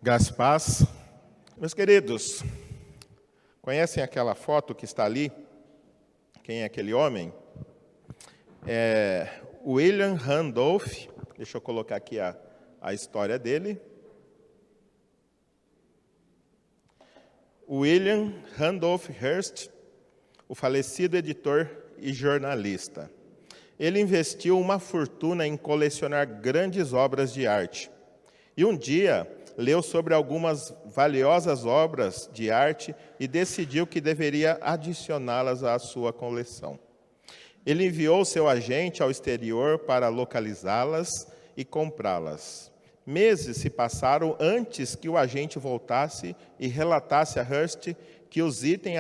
Graça e paz. Meus queridos, conhecem aquela foto que está ali? Quem é aquele homem? William Randolph. Deixa eu colocar aqui a história dele. William Randolph Hearst, o falecido editor e jornalista. Ele investiu uma fortuna em colecionar grandes obras de arte. E um dia leu sobre algumas valiosas obras de arte e decidiu que deveria adicioná-las à sua coleção. Ele enviou seu agente ao exterior para localizá-las e comprá-las. Meses se passaram antes que o agente voltasse e relatasse a Hearst que os itens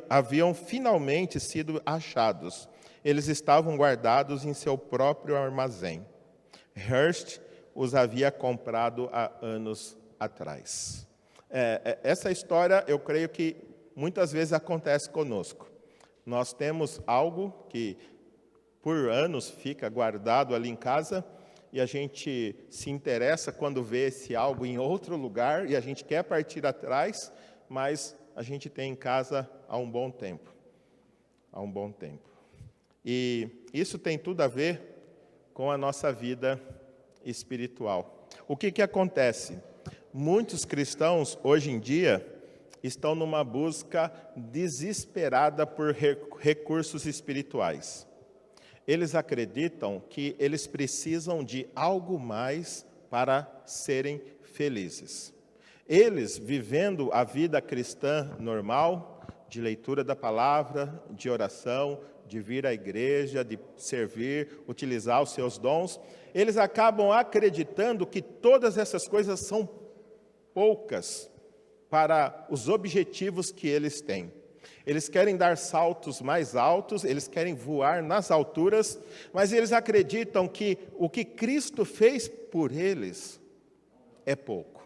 haviam finalmente sido achados. Eles estavam guardados em seu próprio armazém. Hearst os havia comprado há anos atrás. Essa história, eu creio que muitas vezes acontece conosco. Nós temos algo que por anos fica guardado ali em casa e a gente se interessa quando vê esse algo em outro lugar e a gente quer partir atrás, mas a gente tem em casa há um bom tempo. Há um bom tempo. E isso tem tudo a ver com a nossa vida espiritual. O que acontece? Muitos cristãos, hoje em dia, estão numa busca desesperada por recursos espirituais. Eles acreditam que eles precisam de algo mais para serem felizes. Eles, vivendo a vida cristã normal, de leitura da palavra, de oração, de vir à igreja, de servir, utilizar os seus dons, eles acabam acreditando que todas essas coisas são poucas para os objetivos que eles têm. Eles querem dar saltos mais altos, eles querem voar nas alturas, mas eles acreditam que o que Cristo fez por eles é pouco.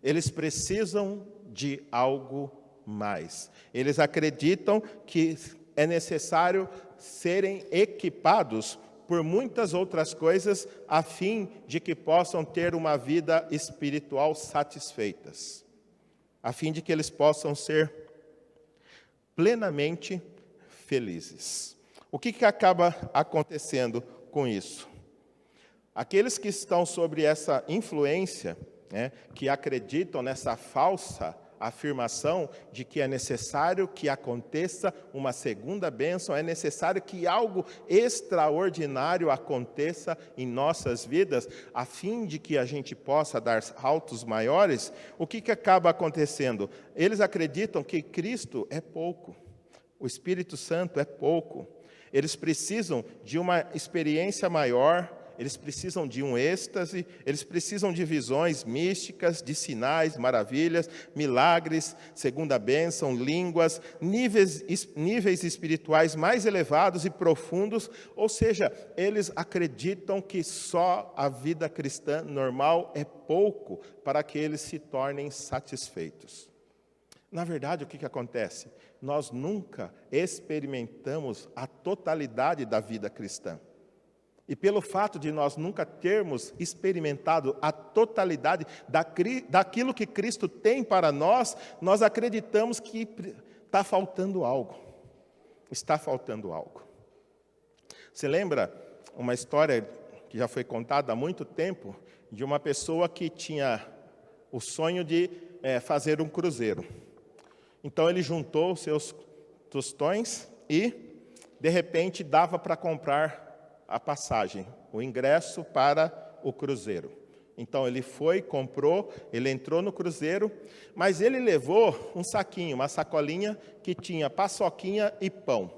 Eles precisam de algo mais. Eles acreditam que é necessário serem equipados por muitas outras coisas, a fim de que possam ter uma vida espiritual satisfeitas, a fim de que eles possam ser plenamente felizes. O que acaba acontecendo com isso? Aqueles que estão sobre essa influência, que acreditam nessa falsa afirmação de que é necessário que aconteça uma segunda bênção, é necessário que algo extraordinário aconteça em nossas vidas, a fim de que a gente possa dar saltos maiores. O que acaba acontecendo? Eles acreditam que Cristo é pouco, o Espírito Santo é pouco, eles precisam de uma experiência maior, eles precisam de um êxtase, eles precisam de visões místicas, de sinais, maravilhas, milagres, segunda bênção, línguas, níveis espirituais mais elevados e profundos, ou seja, eles acreditam que só a vida cristã normal é pouco para que eles se tornem satisfeitos. Na verdade, o que acontece? Nós nunca experimentamos a totalidade da vida cristã. E pelo fato de nós nunca termos experimentado a totalidade daquilo que Cristo tem para nós, nós acreditamos que está faltando algo. Está faltando algo. Você lembra uma história que já foi contada há muito tempo, de uma pessoa que tinha o sonho de fazer um cruzeiro. Então ele juntou os seus tostões e, de repente, dava para comprar a passagem, o ingresso para o cruzeiro. Então ele foi, comprou, ele entrou no cruzeiro, mas ele levou um saquinho, uma sacolinha que tinha paçoquinha e pão.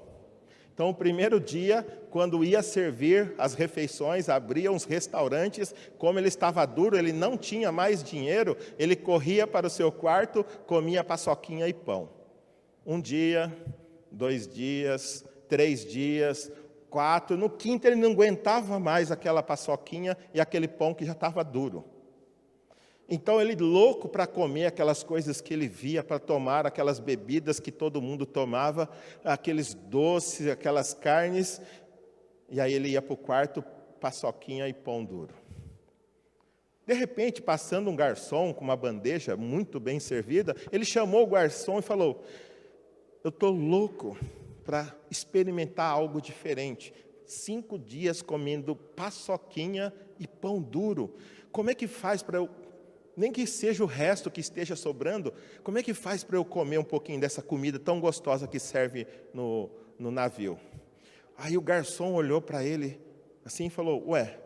Então o primeiro dia, quando ia servir as refeições, abria uns restaurantes, como ele estava duro, ele não tinha mais dinheiro, ele corria para o seu quarto, comia paçoquinha e pão. Um dia, 2 dias, 3 dias, 4, no quinto ele não aguentava mais aquela paçoquinha e aquele pão que já estava duro. Então ele louco para comer aquelas coisas que ele via, para tomar aquelas bebidas que todo mundo tomava, aqueles doces, aquelas carnes, e aí ele ia para o quarto, paçoquinha e pão duro. De repente, passando um garçom com uma bandeja muito bem servida, ele chamou o garçom e falou: eu estou louco para experimentar algo diferente. 5 dias comendo paçoquinha e pão duro. Como é que faz para eu, nem que seja o resto que esteja sobrando, como é que faz para eu comer um pouquinho dessa comida tão gostosa que serve no navio? Aí o garçom olhou para ele assim e falou: ué,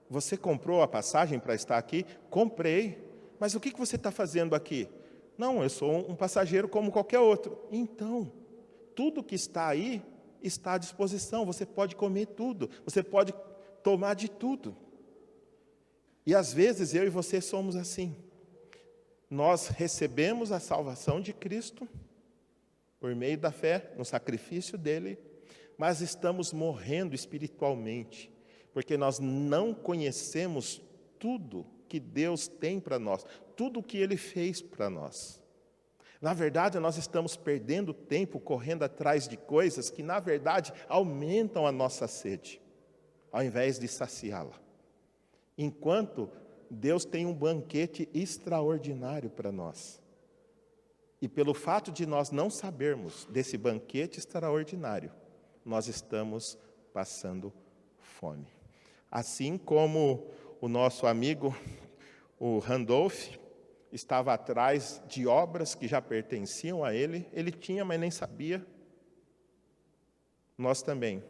você comprou a passagem para estar aqui? Comprei. Mas o que você está fazendo aqui? Não, eu sou um passageiro como qualquer outro. Então, tudo que está aí está à disposição. Você pode comer tudo. Você pode tomar de tudo. E às vezes eu e você somos assim. Nós recebemos a salvação de Cristo por meio da fé, no sacrifício dele, mas estamos morrendo espiritualmente, porque nós não conhecemos tudo que Deus tem para nós, tudo que Ele fez para nós. Na verdade, nós estamos perdendo tempo correndo atrás de coisas que, na verdade, aumentam a nossa sede, ao invés de saciá-la. Enquanto Deus tem um banquete extraordinário para nós. E pelo fato de nós não sabermos desse banquete extraordinário, nós estamos passando fome. Assim como o nosso amigo, o Randolph, estava atrás de obras que já pertenciam a ele tinha, mas nem sabia. Nós também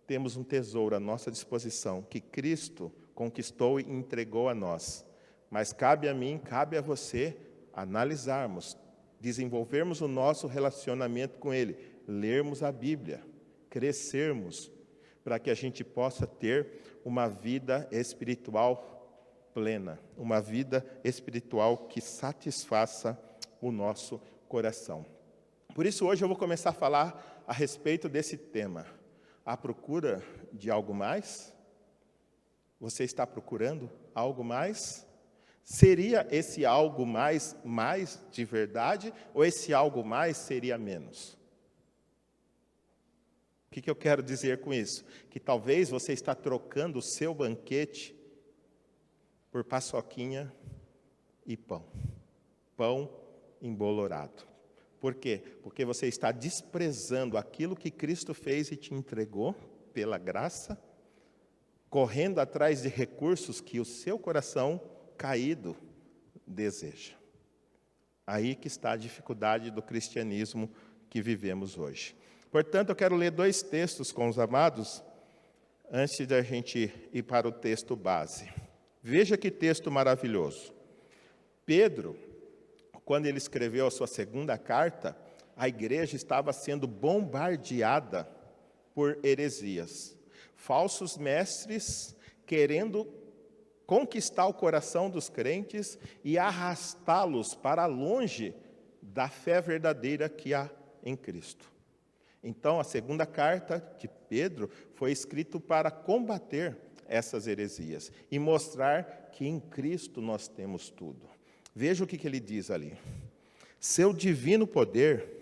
temos um tesouro à nossa disposição, que Cristo conquistou e entregou a nós. Mas cabe a mim, cabe a você analisarmos, desenvolvermos o nosso relacionamento com Ele, lermos a Bíblia, crescermos, para que a gente possa ter uma vida espiritual plena, uma vida espiritual que satisfaça o nosso coração. Por isso, hoje eu vou começar a falar a respeito desse tema. A procura de algo mais? Você está procurando algo mais? Seria esse algo mais de verdade, ou esse algo mais seria menos? O que eu quero dizer com isso? Que talvez você está trocando o seu banquete por paçoquinha e pão. Pão embolorado. Por quê? Porque você está desprezando aquilo que Cristo fez e te entregou pela graça, correndo atrás de recursos que o seu coração caído deseja. Aí que está a dificuldade do cristianismo que vivemos hoje. Portanto, eu quero ler 2 textos com os amados, antes da gente ir para o texto base. Veja que texto maravilhoso. Pedro, quando ele escreveu a sua 2ª carta, a igreja estava sendo bombardeada por heresias. Falsos mestres querendo conquistar o coração dos crentes e arrastá-los para longe da fé verdadeira que há em Cristo. Então, a 2ª carta de Pedro foi escrita para combater essas heresias e mostrar que em Cristo nós temos tudo. Veja o que ele diz ali. Seu divino poder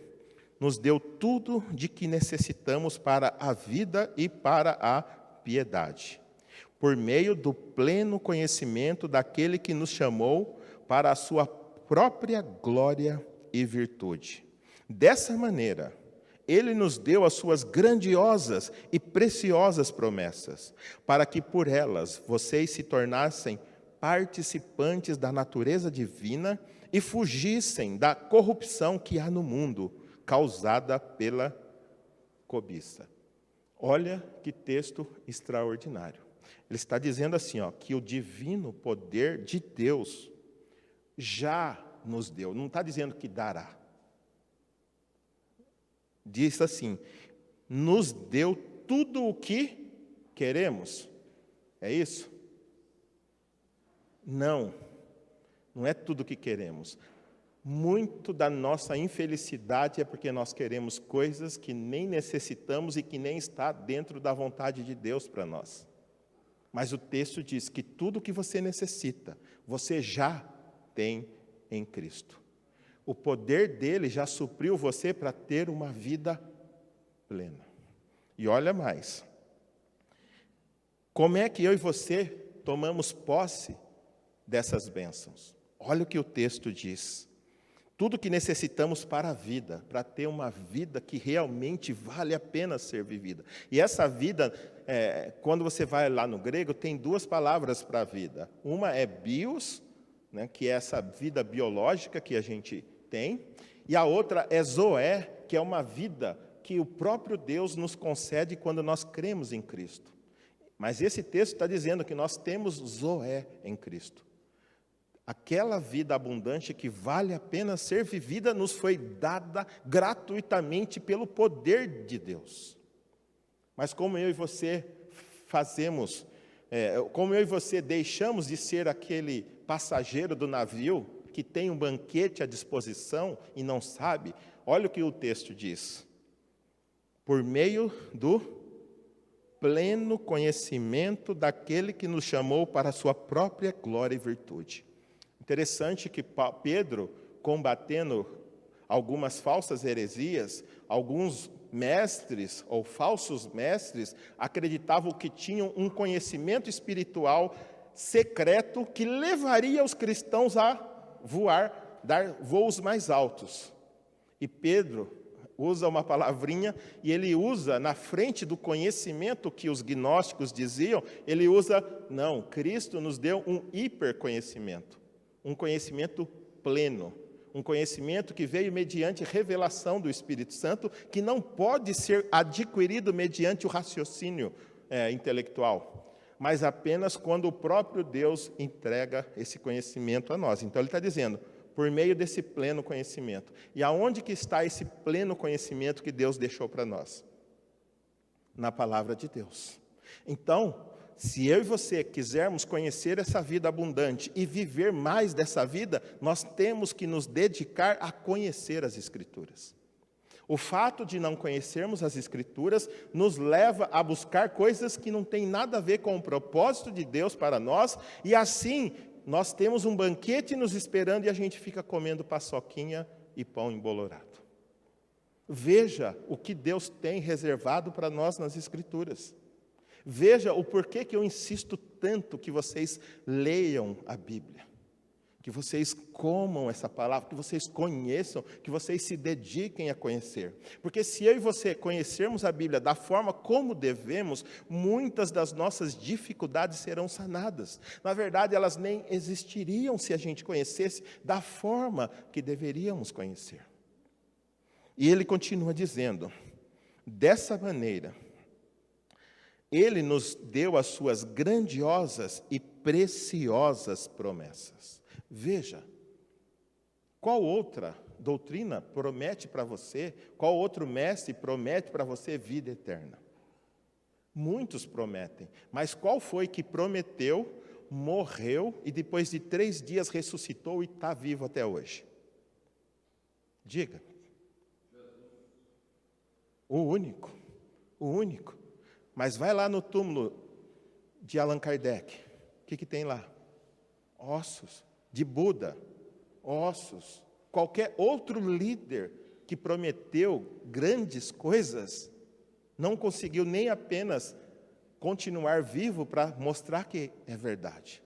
nos deu tudo de que necessitamos para a vida e para a piedade, por meio do pleno conhecimento daquele que nos chamou para a sua própria glória e virtude. Dessa maneira, Ele nos deu as suas grandiosas e preciosas promessas, para que por elas vocês se tornassem participantes da natureza divina e fugissem da corrupção que há no mundo, causada pela cobiça. Olha que texto extraordinário. Ele está dizendo assim, que o divino poder de Deus já nos deu. Não está dizendo que dará. Diz assim, nos deu tudo o que queremos. É isso? Não é tudo o que queremos. Muito da nossa infelicidade é porque nós queremos coisas que nem necessitamos e que nem está dentro da vontade de Deus para nós. Mas o texto diz que tudo o que você necessita, você já tem em Cristo. O poder dele já supriu você para ter uma vida plena. E olha mais. Como é que eu e você tomamos posse dessas bênçãos. Olha o que o texto diz. Tudo que necessitamos para a vida, para ter uma vida que realmente vale a pena ser vivida. E essa vida, quando você vai lá no grego, tem duas palavras para a vida. Uma é bios, né, que é essa vida biológica que a gente tem, e a outra é zoé, que é uma vida que o próprio Deus nos concede quando nós cremos em Cristo. Mas esse texto está dizendo que nós temos zoé em Cristo. Aquela vida abundante que vale a pena ser vivida nos foi dada gratuitamente pelo poder de Deus. Mas como eu e você fazemos, como eu e você deixamos de ser aquele passageiro do navio que tem um banquete à disposição e não sabe, olha o que o texto diz. Por meio do pleno conhecimento daquele que nos chamou para a sua própria glória e virtude. Interessante que Pedro, combatendo algumas falsas heresias, alguns mestres ou falsos mestres acreditavam que tinham um conhecimento espiritual secreto que levaria os cristãos a voar, dar voos mais altos. E Pedro usa uma palavrinha, e ele usa, na frente do conhecimento que os gnósticos diziam, ele usa, não, Cristo nos deu um hiperconhecimento. Um conhecimento pleno, um conhecimento que veio mediante revelação do Espírito Santo, que não pode ser adquirido mediante o raciocínio intelectual, mas apenas quando o próprio Deus entrega esse conhecimento a nós. Então ele está dizendo, por meio desse pleno conhecimento. E aonde que está esse pleno conhecimento que Deus deixou para nós? Na palavra de Deus. Então, se eu e você quisermos conhecer essa vida abundante e viver mais dessa vida, nós temos que nos dedicar a conhecer as Escrituras. O fato de não conhecermos as Escrituras nos leva a buscar coisas que não têm nada a ver com o propósito de Deus para nós, e assim nós temos um banquete nos esperando e a gente fica comendo paçoquinha e pão embolorado. Veja o que Deus tem reservado para nós nas Escrituras. Veja o porquê que eu insisto tanto que vocês leiam a Bíblia, que vocês comam essa palavra, que vocês conheçam, que vocês se dediquem a conhecer. Porque se eu e você conhecermos a Bíblia da forma como devemos, muitas das nossas dificuldades serão sanadas. Na verdade, elas nem existiriam se a gente conhecesse da forma que deveríamos conhecer. E ele continua dizendo, dessa maneira, ele nos deu as suas grandiosas e preciosas promessas. Veja, qual outra doutrina promete para você, qual outro mestre promete para você vida eterna? Muitos prometem, mas qual foi que prometeu, morreu e depois de 3 dias ressuscitou e está vivo até hoje? Diga. O único. Mas vai lá no túmulo de Allan Kardec. O que tem lá? Ossos. De Buda. Ossos. Qualquer outro líder que prometeu grandes coisas, não conseguiu nem apenas continuar vivo para mostrar que é verdade.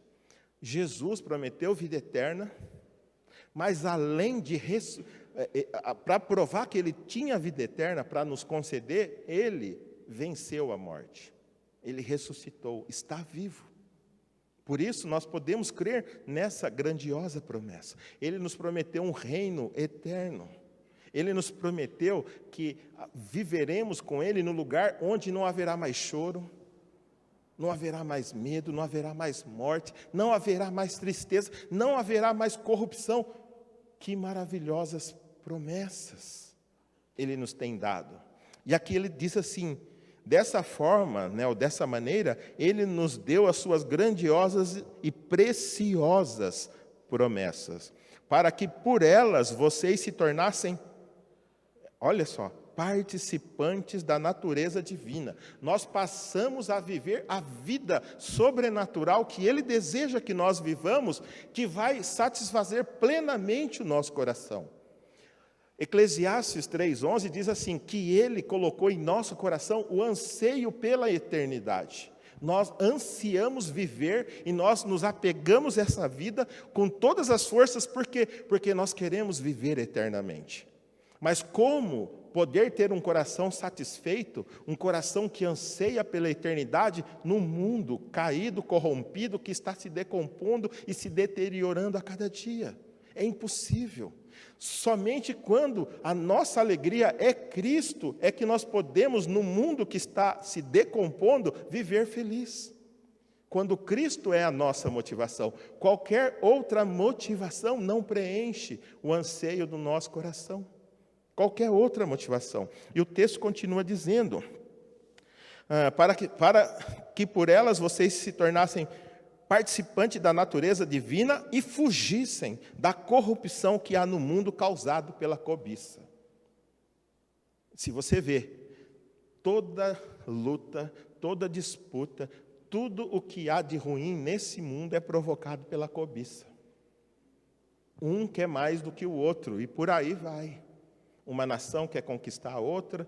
Jesus prometeu vida eterna, mas além de para provar que ele tinha vida eterna, para nos conceder, ele venceu a morte, ele ressuscitou, está vivo. Por isso nós podemos crer nessa grandiosa promessa. Ele nos prometeu um reino eterno. Ele nos prometeu que viveremos com ele no lugar onde não haverá mais choro, não haverá mais medo, não haverá mais morte, não haverá mais tristeza, não haverá mais corrupção. Que maravilhosas promessas ele nos tem dado. E aqui ele diz assim, dessa forma, né, ou dessa maneira, ele nos deu as suas grandiosas e preciosas promessas, para que por elas vocês se tornassem, olha só, participantes da natureza divina. Nós passamos a viver a vida sobrenatural que ele deseja que nós vivamos, que vai satisfazer plenamente o nosso coração. Eclesiastes 3:11 diz assim, que ele colocou em nosso coração o anseio pela eternidade. Nós ansiamos viver e nós nos apegamos a essa vida com todas as forças, por quê? Porque nós queremos viver eternamente. Mas como poder ter um coração satisfeito, um coração que anseia pela eternidade, num mundo caído, corrompido, que está se decompondo e se deteriorando a cada dia? É impossível. Somente quando a nossa alegria é Cristo, é que nós podemos, no mundo que está se decompondo, viver feliz. Quando Cristo é a nossa motivação, qualquer outra motivação não preenche o anseio do nosso coração. Qualquer outra motivação. E o texto continua dizendo, para que por elas vocês se tornassem participantes da natureza divina e fugissem da corrupção que há no mundo causado pela cobiça. Se você vê, toda luta, toda disputa, tudo o que há de ruim nesse mundo é provocado pela cobiça. Um quer mais do que o outro, e por aí vai. Uma nação quer conquistar a outra,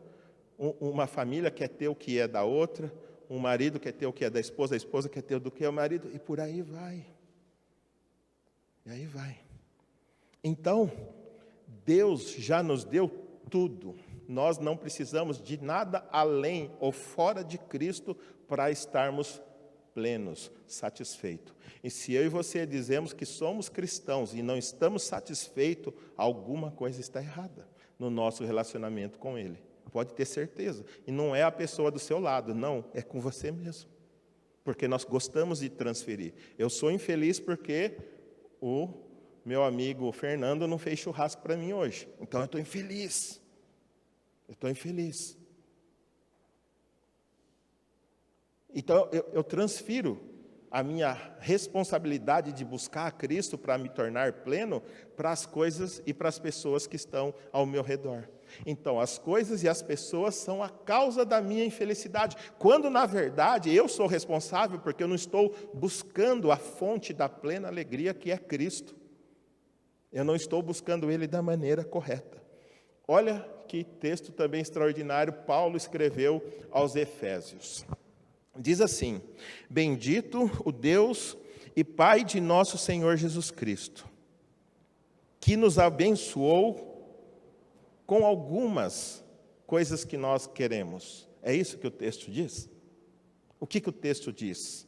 uma família quer ter o que é da outra, um marido quer ter o que é da esposa, a esposa quer ter o que é o marido, e por aí vai. E aí vai. Então, Deus já nos deu tudo. Nós não precisamos de nada além ou fora de Cristo para estarmos plenos, satisfeitos. E se eu e você dizemos que somos cristãos e não estamos satisfeitos, alguma coisa está errada no nosso relacionamento com Ele. Pode ter certeza. E não é a pessoa do seu lado, não, é com você mesmo. Porque nós gostamos de transferir. Eu sou infeliz porque o meu amigo Fernando não fez churrasco para mim hoje. Então eu estou infeliz. Eu estou infeliz. Então eu transfiro a minha responsabilidade de buscar a Cristo para me tornar pleno para as coisas e para as pessoas que estão ao meu redor. Então, as coisas e as pessoas são a causa da minha infelicidade, quando, na verdade, eu sou responsável porque eu não estou buscando a fonte da plena alegria, que é Cristo. Eu não estou buscando Ele da maneira correta. Olha que texto também extraordinário Paulo escreveu aos Efésios. Diz assim: bendito o Deus e Pai de nosso Senhor Jesus Cristo, que nos abençoou com algumas coisas que nós queremos. É isso que o texto diz? O que o texto diz?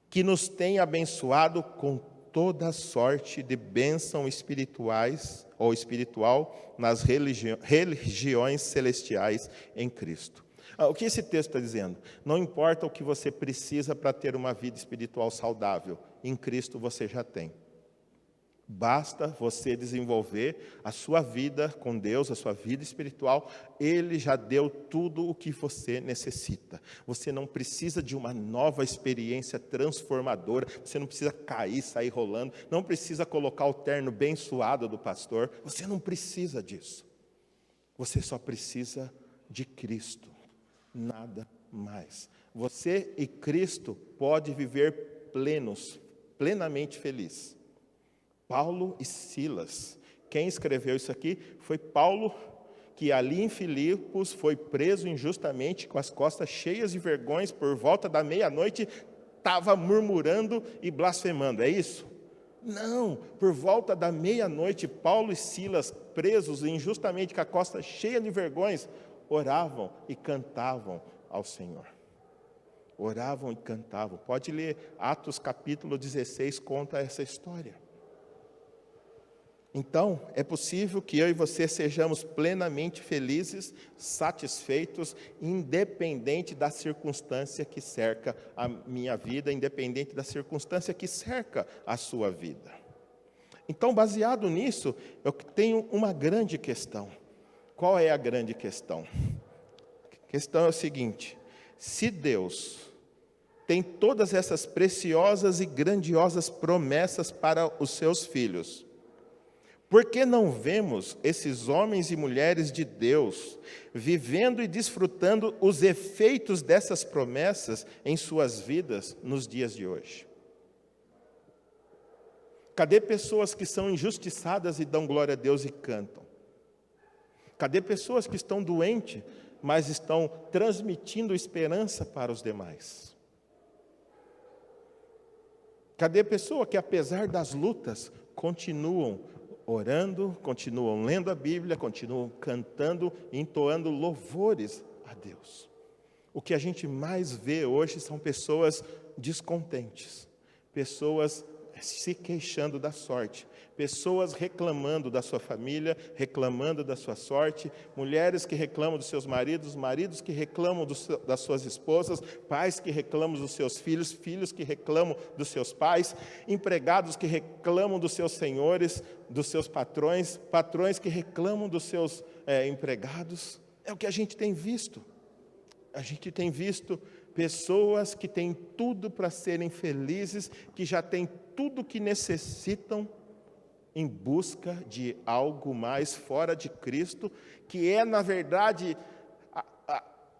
Que nos tem abençoado com toda sorte de bênção espirituais ou espiritual nas religiões celestiais em Cristo. O que esse texto está dizendo? Não importa o que você precisa para ter uma vida espiritual saudável, em Cristo você já tem. Basta você desenvolver a sua vida com Deus, a sua vida espiritual, Ele já deu tudo o que você necessita. Você não precisa de uma nova experiência transformadora, você não precisa cair, sair rolando, não precisa colocar o terno bem suado do pastor, você não precisa disso. Você só precisa de Cristo, nada mais. Você e Cristo pode viver plenamente feliz. Paulo e Silas. Quem escreveu isso aqui foi Paulo, que ali em Filipos foi preso injustamente, com as costas cheias de vergonhas, por volta da meia-noite, estava murmurando e blasfemando. É isso? Não, por volta da meia-noite, Paulo e Silas, presos injustamente, com a costa cheia de vergonhas, oravam e cantavam ao Senhor. Oravam e cantavam. Pode ler Atos capítulo 16, conta essa história. Então, é possível que eu e você sejamos plenamente felizes, satisfeitos, independente da circunstância que cerca a minha vida, independente da circunstância que cerca a sua vida. Então, baseado nisso, eu tenho uma grande questão. Qual é a grande questão? A questão é o seguinte: se Deus tem todas essas preciosas e grandiosas promessas para os seus filhos, por que não vemos esses homens e mulheres de Deus vivendo e desfrutando os efeitos dessas promessas em suas vidas nos dias de hoje? Cadê pessoas que são injustiçadas e dão glória a Deus e cantam? Cadê pessoas que estão doentes, mas estão transmitindo esperança para os demais? Cadê a pessoa que, apesar das lutas, continuam orando, continuam lendo a Bíblia, continuam cantando, entoando louvores a Deus? O que a gente mais vê hoje são pessoas descontentes, pessoas se queixando da sorte, pessoas reclamando da sua família, reclamando da sua sorte, mulheres que reclamam dos seus maridos, maridos que reclamam das suas esposas, pais que reclamam dos seus filhos, filhos que reclamam dos seus pais, empregados que reclamam dos seus senhores, dos seus patrões, patrões que reclamam dos seus empregados. É o que a gente tem visto. A gente tem visto pessoas que têm tudo para serem felizes, que já têm tudo o que necessitam, em busca de algo mais fora de Cristo, que é, na verdade,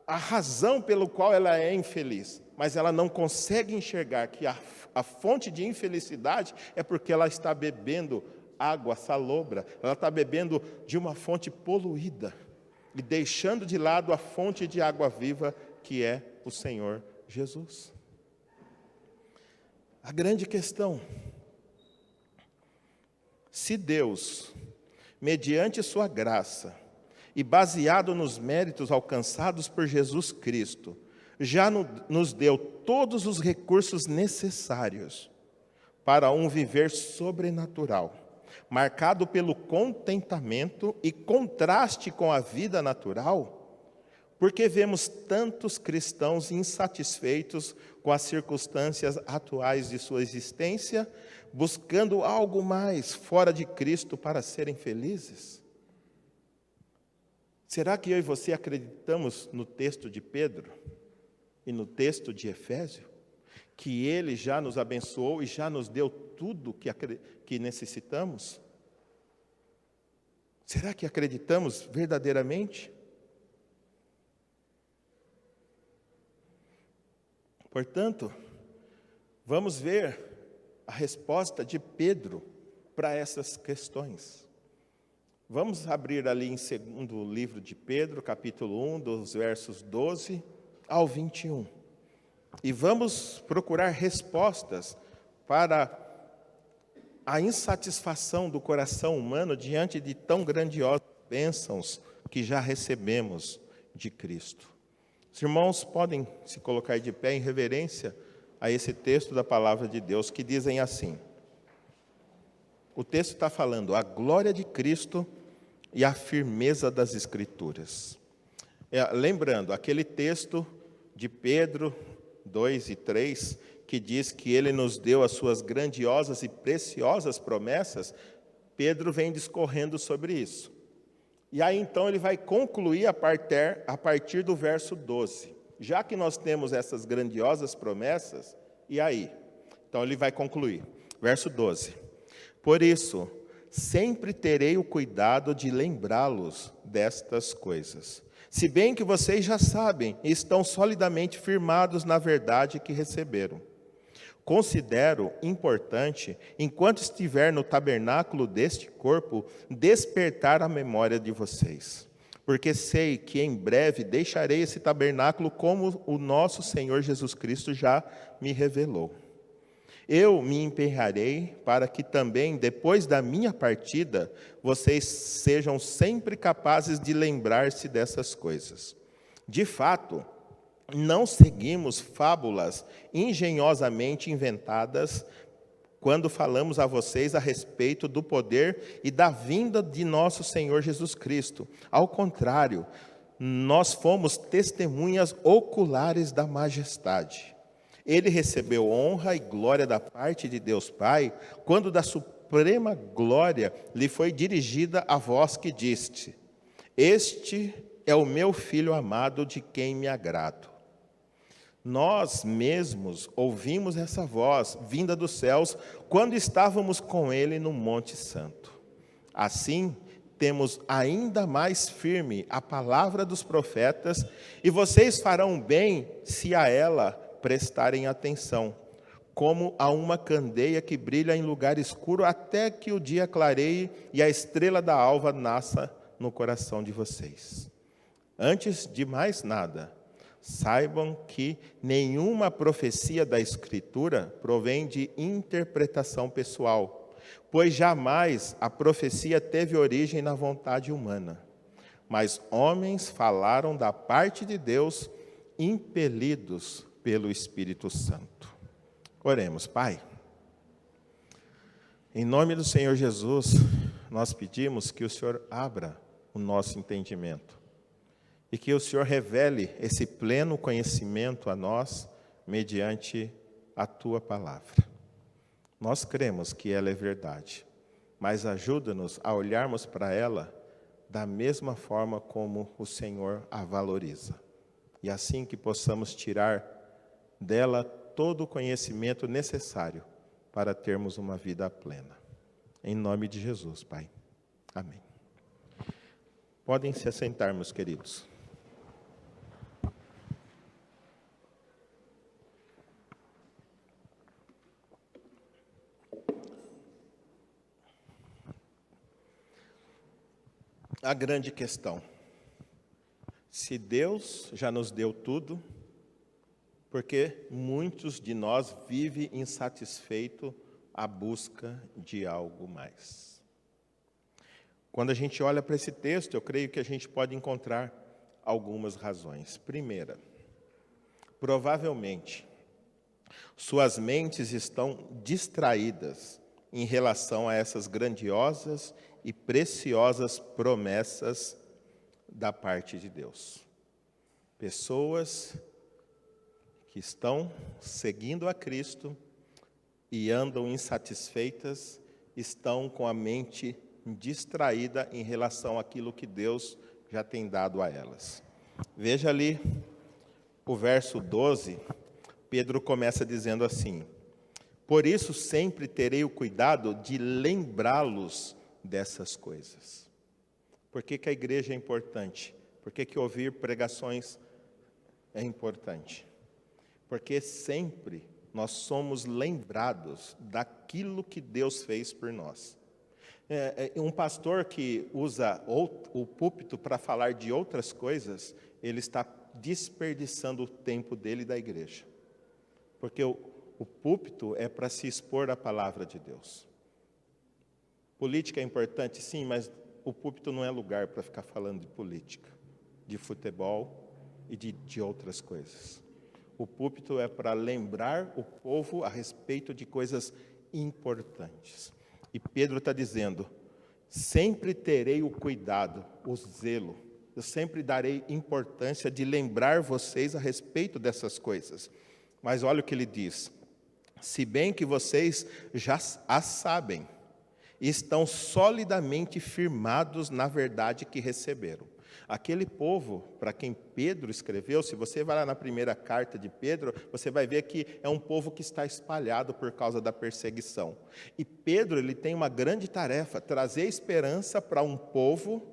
a razão pelo qual ela é infeliz. Mas ela não consegue enxergar que a fonte de infelicidade é porque ela está bebendo água salobra, ela está bebendo de uma fonte poluída, e deixando de lado a fonte de água viva, que é o Senhor Jesus. A grande questão: se Deus, mediante sua graça e baseado nos méritos alcançados por Jesus Cristo, já nos deu todos os recursos necessários para um viver sobrenatural, marcado pelo contentamento e contraste com a vida natural, porque vemos tantos cristãos insatisfeitos com as circunstâncias atuais de sua existência, buscando algo mais fora de Cristo para serem felizes? Será que eu e você acreditamos no texto de Pedro e no texto de Efésio, que ele já nos abençoou e já nos deu tudo que necessitamos? Será que acreditamos verdadeiramente? Portanto, vamos ver a resposta de Pedro para essas questões. Vamos abrir ali em segundo livro de Pedro, capítulo 1, dos versos 12 ao 21. E vamos procurar respostas para a insatisfação do coração humano diante de tão grandiosas bênçãos que já recebemos de Cristo. Os irmãos podem se colocar de pé em reverência a esse texto da palavra de Deus, que dizem assim. O texto está falando a glória de Cristo e a firmeza das Escrituras. Lembrando, aquele texto de Pedro 2 e 3, que diz que ele nos deu as suas grandiosas e preciosas promessas, Pedro vem discorrendo sobre isso. E aí então ele vai concluir a partir do verso 12. Já que nós temos essas grandiosas promessas, e aí? Então ele vai concluir. Verso 12. Por isso, sempre terei o cuidado de lembrá-los destas coisas. Se bem que vocês já sabem e estão solidamente firmados na verdade que receberam. Considero importante, enquanto estiver no tabernáculo deste corpo, despertar a memória de vocês. Porque sei que em breve deixarei esse tabernáculo como o nosso Senhor Jesus Cristo já me revelou. Eu me empenharei para que também, depois da minha partida, vocês sejam sempre capazes de lembrar-se dessas coisas. De fato, não seguimos fábulas engenhosamente inventadas quando falamos a vocês a respeito do poder e da vinda de nosso Senhor Jesus Cristo. Ao contrário, nós fomos testemunhas oculares da majestade. Ele recebeu honra e glória da parte de Deus Pai, quando da suprema glória lhe foi dirigida a voz que disse: Este é o meu Filho amado, de quem me agrado. Nós mesmos ouvimos essa voz vinda dos céus quando estávamos com ele no Monte Santo. Assim, temos ainda mais firme a palavra dos profetas, e vocês farão bem se a ela prestarem atenção, como a uma candeia que brilha em lugar escuro até que o dia clareie e a estrela da alva nasça no coração de vocês. Antes de mais nada, saibam que nenhuma profecia da Escritura provém de interpretação pessoal, pois jamais a profecia teve origem na vontade humana, mas homens falaram da parte de Deus, impelidos pelo Espírito Santo. Oremos. Pai, em nome do Senhor Jesus, nós pedimos que o Senhor abra o nosso entendimento e que o Senhor revele esse pleno conhecimento a nós mediante a Tua palavra. Nós cremos que ela é verdade, mas ajuda-nos a olharmos para ela da mesma forma como o Senhor a valoriza. E assim que possamos tirar dela todo o conhecimento necessário para termos uma vida plena. Em nome de Jesus, Pai. Amém. Podem se assentar, meus queridos. A grande questão: se Deus já nos deu tudo, por que muitos de nós vivem insatisfeitos à busca de algo mais? Quando a gente olha para esse texto, eu creio que a gente pode encontrar algumas razões. Primeira, provavelmente, suas mentes estão distraídas em relação a essas grandiosas e preciosas promessas da parte de Deus. Pessoas que estão seguindo a Cristo e andam insatisfeitas, estão com a mente distraída em relação àquilo que Deus já tem dado a elas. Veja ali o verso 12, Pedro começa dizendo assim: por isso sempre terei o cuidado de lembrá-los dessas coisas. Por que a igreja é importante? Por que ouvir pregações é importante? Porque sempre nós somos lembrados daquilo que Deus fez por nós. Um pastor que usa o púlpito para falar de outras coisas, ele está desperdiçando o tempo dele e da igreja. Porque o púlpito é para se expor à palavra de Deus. Política é importante, sim, mas o púlpito não é lugar para ficar falando de política, de futebol e de outras coisas. O púlpito é para lembrar o povo a respeito de coisas importantes. E Pedro está dizendo: sempre terei o cuidado, o zelo, eu sempre darei importância de lembrar vocês a respeito dessas coisas. Mas olha o que ele diz: se bem que vocês já as sabem, estão solidamente firmados na verdade que receberam. Aquele povo para quem Pedro escreveu, se você vai lá na primeira carta de Pedro, você vai ver que é um povo que está espalhado por causa da perseguição. E Pedro, ele tem uma grande tarefa: trazer esperança para um povo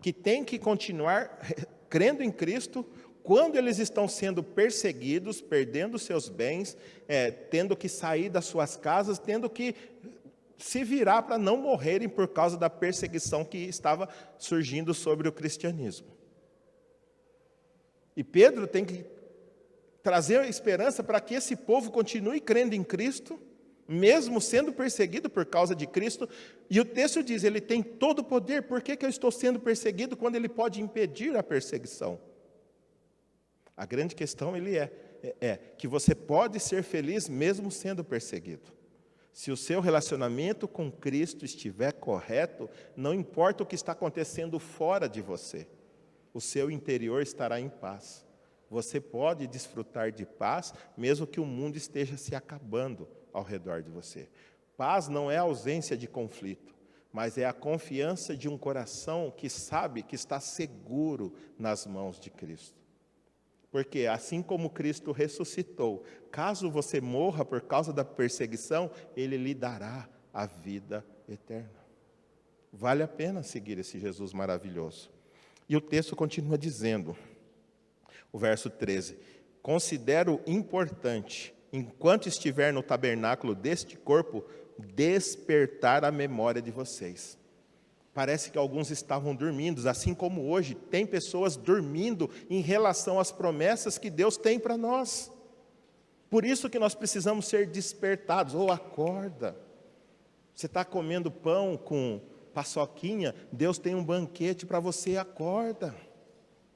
que tem que continuar crendo em Cristo quando eles estão sendo perseguidos, perdendo seus bens, tendo que sair das suas casas, tendo que se virar para não morrerem por causa da perseguição que estava surgindo sobre o cristianismo. E Pedro tem que trazer a esperança para que esse povo continue crendo em Cristo, mesmo sendo perseguido por causa de Cristo. E o texto diz: ele tem todo o poder. Por que eu estou sendo perseguido quando ele pode impedir a perseguição? A grande questão é que você pode ser feliz mesmo sendo perseguido. Se o seu relacionamento com Cristo estiver correto, não importa o que está acontecendo fora de você, o seu interior estará em paz. Você pode desfrutar de paz, mesmo que o mundo esteja se acabando ao redor de você. Paz não é ausência de conflito, mas é a confiança de um coração que sabe que está seguro nas mãos de Cristo. Porque assim como Cristo ressuscitou, caso você morra por causa da perseguição, Ele lhe dará a vida eterna. Vale a pena seguir esse Jesus maravilhoso. E o texto continua dizendo, o verso 13: considero importante, enquanto estiver no tabernáculo deste corpo, despertar a memória de vocês. Parece que alguns estavam dormindo, assim como hoje tem pessoas dormindo em relação às promessas que Deus tem para nós. Por isso que nós precisamos ser despertados. Acorda. Você está comendo pão com paçoquinha, Deus tem um banquete para você, acorda.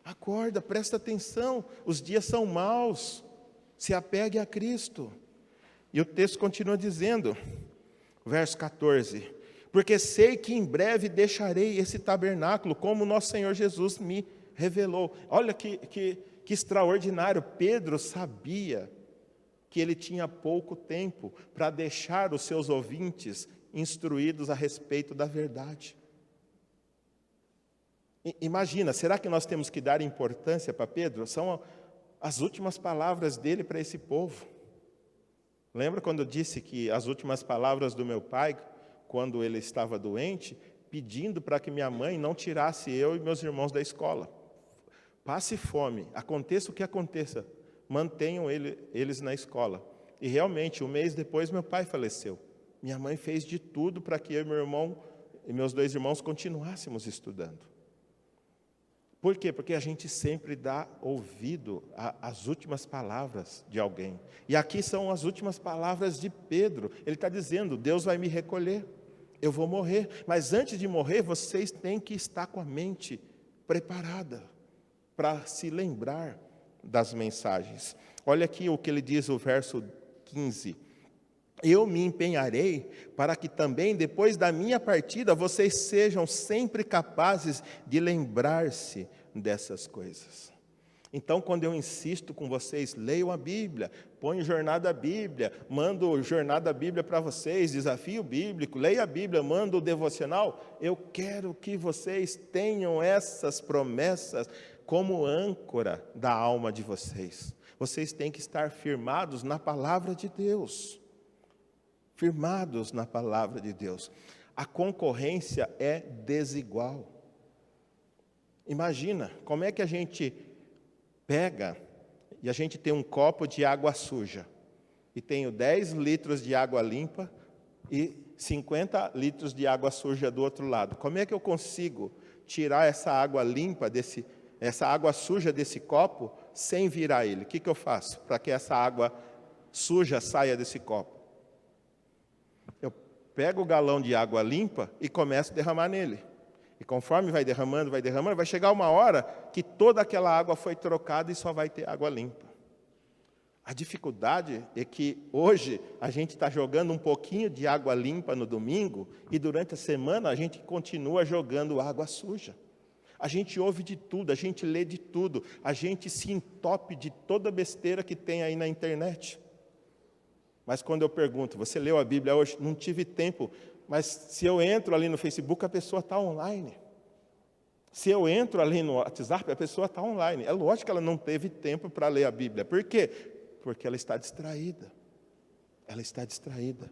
Acorda, presta atenção, os dias são maus, se apegue a Cristo. E o texto continua dizendo, verso 14, porque sei que em breve deixarei esse tabernáculo, como nosso Senhor Jesus me revelou. Olha que extraordinário, Pedro sabia que ele tinha pouco tempo para deixar os seus ouvintes instruídos a respeito da verdade. Imagina, será que nós temos que dar importância para Pedro? São as últimas palavras dele para esse povo. Lembra quando eu disse que as últimas palavras do meu pai, quando ele estava doente, pedindo para que minha mãe não tirasse eu e meus irmãos da escola? Passe fome, aconteça o que aconteça, mantenham eles na escola. E realmente, um mês depois, meu pai faleceu. Minha mãe fez de tudo para que eu e meu irmão e meus 2 irmãos continuássemos estudando. Por quê? Porque a gente sempre dá ouvido às últimas palavras de alguém. E aqui são as últimas palavras de Pedro. Ele está dizendo, Deus vai me recolher, eu vou morrer. Mas antes de morrer, vocês têm que estar com a mente preparada para se lembrar das mensagens. Olha aqui o que ele diz, o verso 15. Eu me empenharei para que também, depois da minha partida, vocês sejam sempre capazes de lembrar-se dessas coisas. Então, quando eu insisto com vocês, leiam a Bíblia, ponho Jornada Bíblia, mando Jornada Bíblia para vocês, desafio bíblico, leia a Bíblia, mando o devocional, eu quero que vocês tenham essas promessas como âncora da alma de vocês. Vocês têm que estar firmados na palavra de Deus. Firmados na palavra de Deus. A concorrência é desigual. Imagina, como é que a gente pega e a gente tem um copo de água suja e tenho 10 litros de água limpa e 50 litros de água suja do outro lado. Como é que eu consigo tirar essa água limpa, essa água suja desse copo sem virar ele? O que eu faço para que essa água suja saia desse copo? Eu pego o galão de água limpa e começo a derramar nele. E conforme vai derramando, vai chegar uma hora que toda aquela água foi trocada e só vai ter água limpa. A dificuldade é que hoje a gente está jogando um pouquinho de água limpa no domingo e durante a semana a gente continua jogando água suja. A gente ouve de tudo, a gente lê de tudo, a gente se entope de toda besteira que tem aí na internet. Mas quando eu pergunto, você leu a Bíblia hoje? Não tive tempo, mas se eu entro ali no Facebook, a pessoa está online. Se eu entro ali no WhatsApp, a pessoa está online. É lógico que ela não teve tempo para ler a Bíblia. Por quê? Porque ela está distraída. Ela está distraída.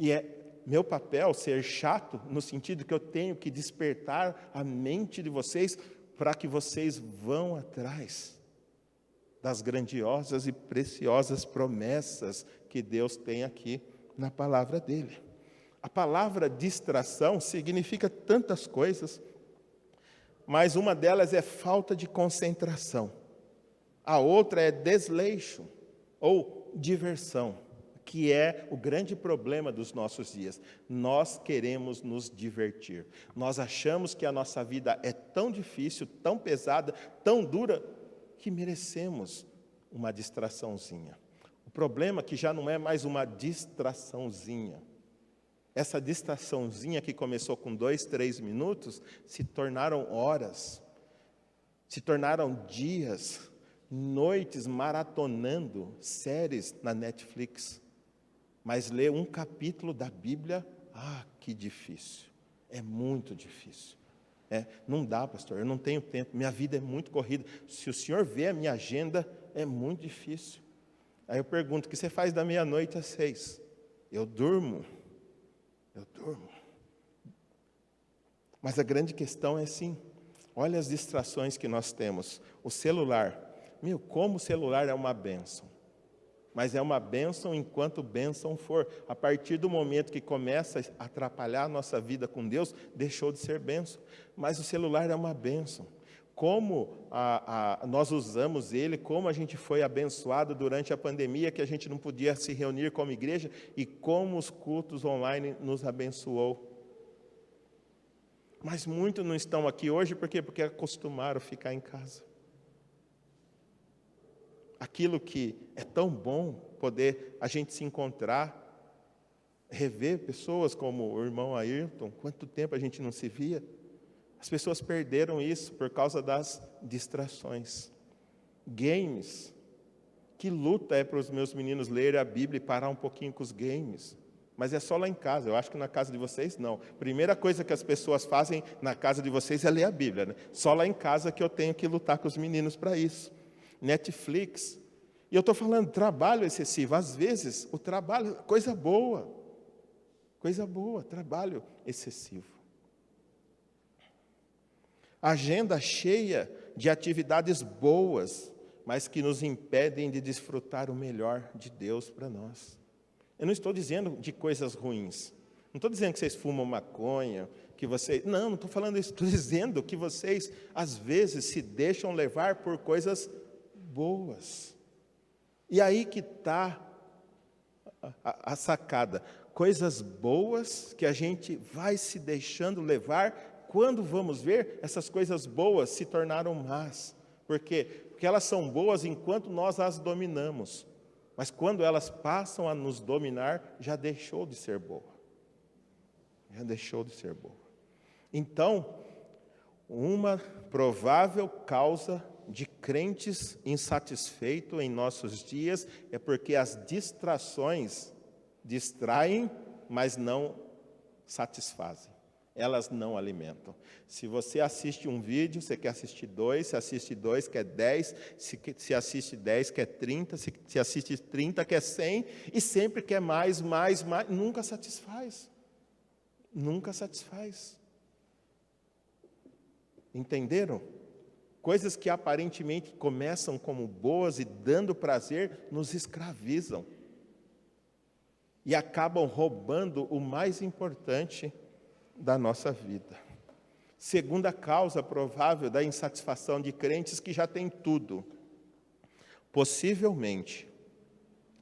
E é meu papel ser chato, no sentido que eu tenho que despertar a mente de vocês para que vocês vão atrás das grandiosas e preciosas promessas que Deus tem aqui na palavra dele. A palavra distração significa tantas coisas, mas uma delas é falta de concentração. A outra é desleixo ou diversão, que é o grande problema dos nossos dias. Nós queremos nos divertir. Nós achamos que a nossa vida é tão difícil, tão pesada, tão dura, que merecemos uma distraçãozinha. O problema é que já não é mais uma distraçãozinha. Essa distraçãozinha que começou com 2, 3 minutos, se tornaram horas, se tornaram dias, noites maratonando séries na Netflix. Mas ler um capítulo da Bíblia, que difícil, é muito difícil. Não dá, pastor, eu não tenho tempo, minha vida é muito corrida. Se o senhor vê a minha agenda, é muito difícil. Aí eu pergunto, o que você faz da meia-noite às 6? Eu durmo. Mas a grande questão é assim, olha as distrações que nós temos. O celular, como o celular é uma bênção. mas é uma bênção enquanto bênção for. A partir do momento que começa a atrapalhar a nossa vida com Deus, deixou de ser bênção. Mas o celular é uma bênção. Como nós usamos ele, como a gente foi abençoado durante a pandemia, que a gente não podia se reunir como igreja, e como os cultos online nos abençoou. Mas muitos não estão aqui hoje, por quê? Porque acostumaram a ficar em casa. Aquilo que é tão bom poder a gente se encontrar, rever pessoas como o irmão Ayrton, quanto tempo a gente não se via. As pessoas perderam isso por causa das distrações. Games. Que luta é para os meus meninos lerem a Bíblia e parar um pouquinho com os games. Mas é só lá em casa, eu acho que na casa de vocês não. Primeira coisa que as pessoas fazem na casa de vocês é ler a Bíblia, né? Só lá em casa que eu tenho que lutar com os meninos para isso. Netflix. E eu estou falando trabalho excessivo. Às vezes, o trabalho, coisa boa, trabalho excessivo. Agenda cheia de atividades boas, mas que nos impedem de desfrutar o melhor de Deus para nós. Eu não estou dizendo de coisas ruins. Não estou dizendo que vocês fumam maconha, que vocês... Não estou falando isso. Estou dizendo que vocês, às vezes, se deixam levar por coisas boas. E aí que está a sacada. Coisas boas que a gente vai se deixando levar, quando vamos ver, essas coisas boas se tornaram más. Por quê? Porque elas são boas enquanto nós as dominamos. Mas quando elas passam a nos dominar, já deixou de ser boa. Já deixou de ser boa. Então, uma provável causa de crentes insatisfeitos em nossos dias é porque as distrações distraem, mas não satisfazem. Elas não alimentam. Se você assiste um vídeo, você quer assistir 2, se assiste 2, quer 10, se assiste 10, quer 30, se assiste 30, quer 100, e sempre quer mais, nunca satisfaz. Nunca satisfaz. Entenderam? Coisas que aparentemente começam como boas e dando prazer, nos escravizam. E acabam roubando o mais importante da nossa vida. Segunda causa provável da insatisfação de crentes que já têm tudo. Possivelmente,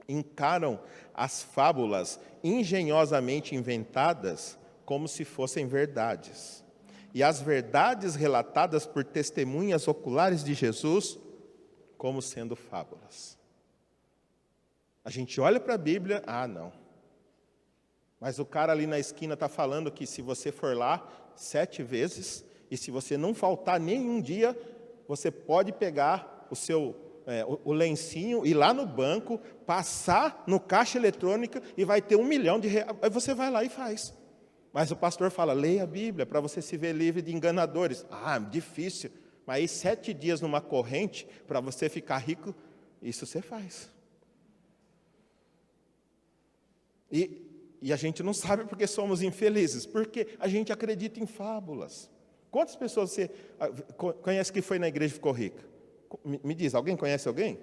encaram as fábulas engenhosamente inventadas como se fossem verdades. E as verdades relatadas por testemunhas oculares de Jesus como sendo fábulas. A gente olha para a Bíblia, não. Mas o cara ali na esquina está falando que se você for lá 7 vezes, e se você não faltar nenhum dia, você pode pegar o lencinho, ir lá no banco, passar no caixa eletrônica e vai ter R$1 milhão. Aí você vai lá e faz. Mas o pastor fala, leia a Bíblia para você se ver livre de enganadores. Difícil. Mas aí 7 dias numa corrente, para você ficar rico, isso você faz. E a gente não sabe porque somos infelizes, porque a gente acredita em fábulas. Quantas pessoas você conhece que foi na igreja e ficou rica? Me diz, alguém conhece alguém?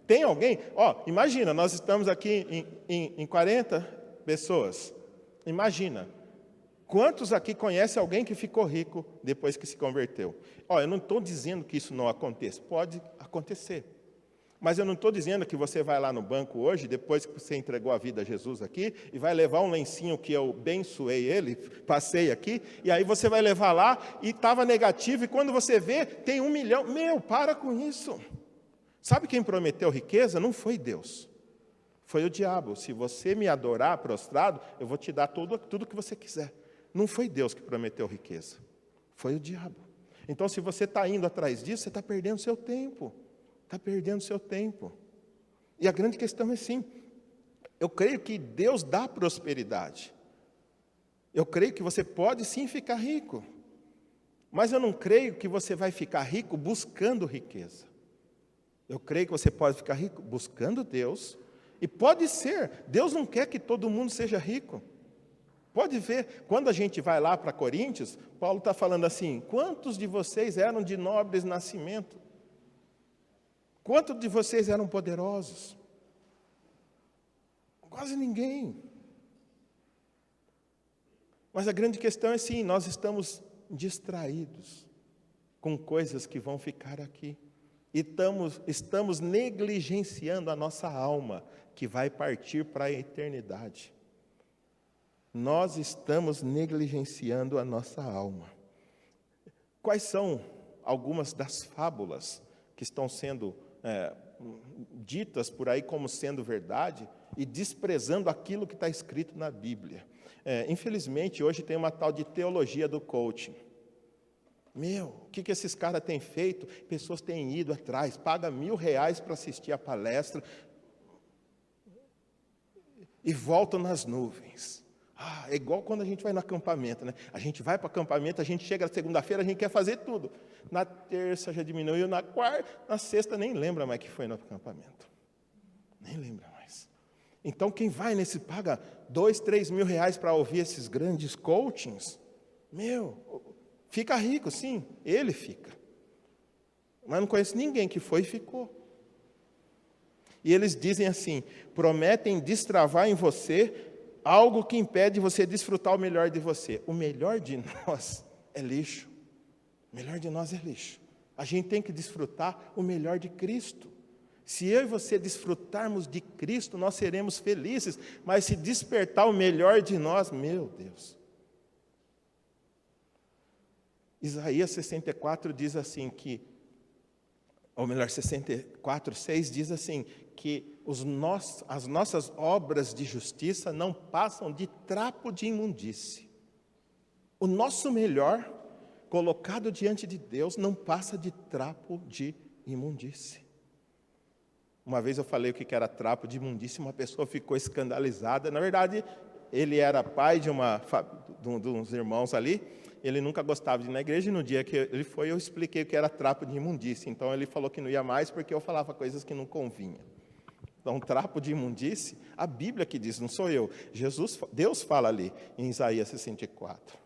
Tem alguém? Imagina, nós estamos aqui em 40 pessoas. Imagina. Quantos aqui conhecem alguém que ficou rico depois que se converteu? Eu não estou dizendo que isso não aconteça. Pode acontecer. Mas eu não estou dizendo que você vai lá no banco hoje, depois que você entregou a vida a Jesus aqui, e vai levar um lencinho que eu abençoei ele, passei aqui, e aí você vai levar lá e estava negativo, e quando você vê, tem 1 milhão. Para com isso. Sabe quem prometeu riqueza? Não foi Deus. Foi o diabo. Se você me adorar prostrado, eu vou te dar tudo que você quiser. Não foi Deus que prometeu riqueza. Foi o diabo. Então, se você está indo atrás disso, você está perdendo seu tempo. Está perdendo seu tempo. E a grande questão é sim, eu creio que Deus dá prosperidade. Eu creio que você pode sim ficar rico. Mas eu não creio que você vai ficar rico buscando riqueza. Eu creio que você pode ficar rico buscando Deus. E pode ser, Deus não quer que todo mundo seja rico. Pode ver, quando a gente vai lá para Coríntios, Paulo está falando assim, quantos de vocês eram de nobres nascimento? Quantos de vocês eram poderosos? Quase ninguém. Mas a grande questão é sim, nós estamos distraídos com coisas que vão ficar aqui. E estamos negligenciando a nossa alma, que vai partir para a eternidade. Nós estamos negligenciando a nossa alma. Quais são algumas das fábulas que estão sendo ditas por aí como sendo verdade e desprezando aquilo que está escrito na Bíblia? Infelizmente, hoje tem uma tal de teologia do coaching. O que esses caras têm feito? Pessoas têm ido atrás, paga R$1.000 para assistir a palestra e voltam nas nuvens. É igual quando a gente vai no acampamento, né? A gente vai para o acampamento, a gente chega na segunda-feira, a gente quer fazer tudo. Na terça já diminuiu, na quarta, na sexta nem lembra mais que foi no acampamento. Nem lembra mais. Então quem vai nesse paga R$2, R$3.000 para ouvir esses grandes coachings, fica rico, sim, ele fica. Mas não conheço ninguém que foi e ficou. E eles dizem assim, prometem destravar em você algo que impede você desfrutar o melhor de você. O melhor de nós é lixo. O melhor de nós é lixo. A gente tem que desfrutar o melhor de Cristo. Se eu e você desfrutarmos de Cristo, nós seremos felizes. Mas se despertar o melhor de nós, meu Deus. Isaías 64 diz assim que, ou melhor, 64:6 diz assim, que as nossas obras de justiça não passam de trapo de imundície. O nosso melhor, colocado diante de Deus, não passa de trapo de imundície. Uma vez eu falei o que era trapo de imundície, uma pessoa ficou escandalizada. Na verdade, ele era pai de uns irmãos ali, ele nunca gostava de ir na igreja, e no dia que ele foi, eu expliquei o que era trapo de imundície. Então, ele falou que não ia mais, porque eu falava coisas que não convinham. Então, trapo de imundície, a Bíblia que diz, não sou eu. Deus fala ali, em Isaías 64.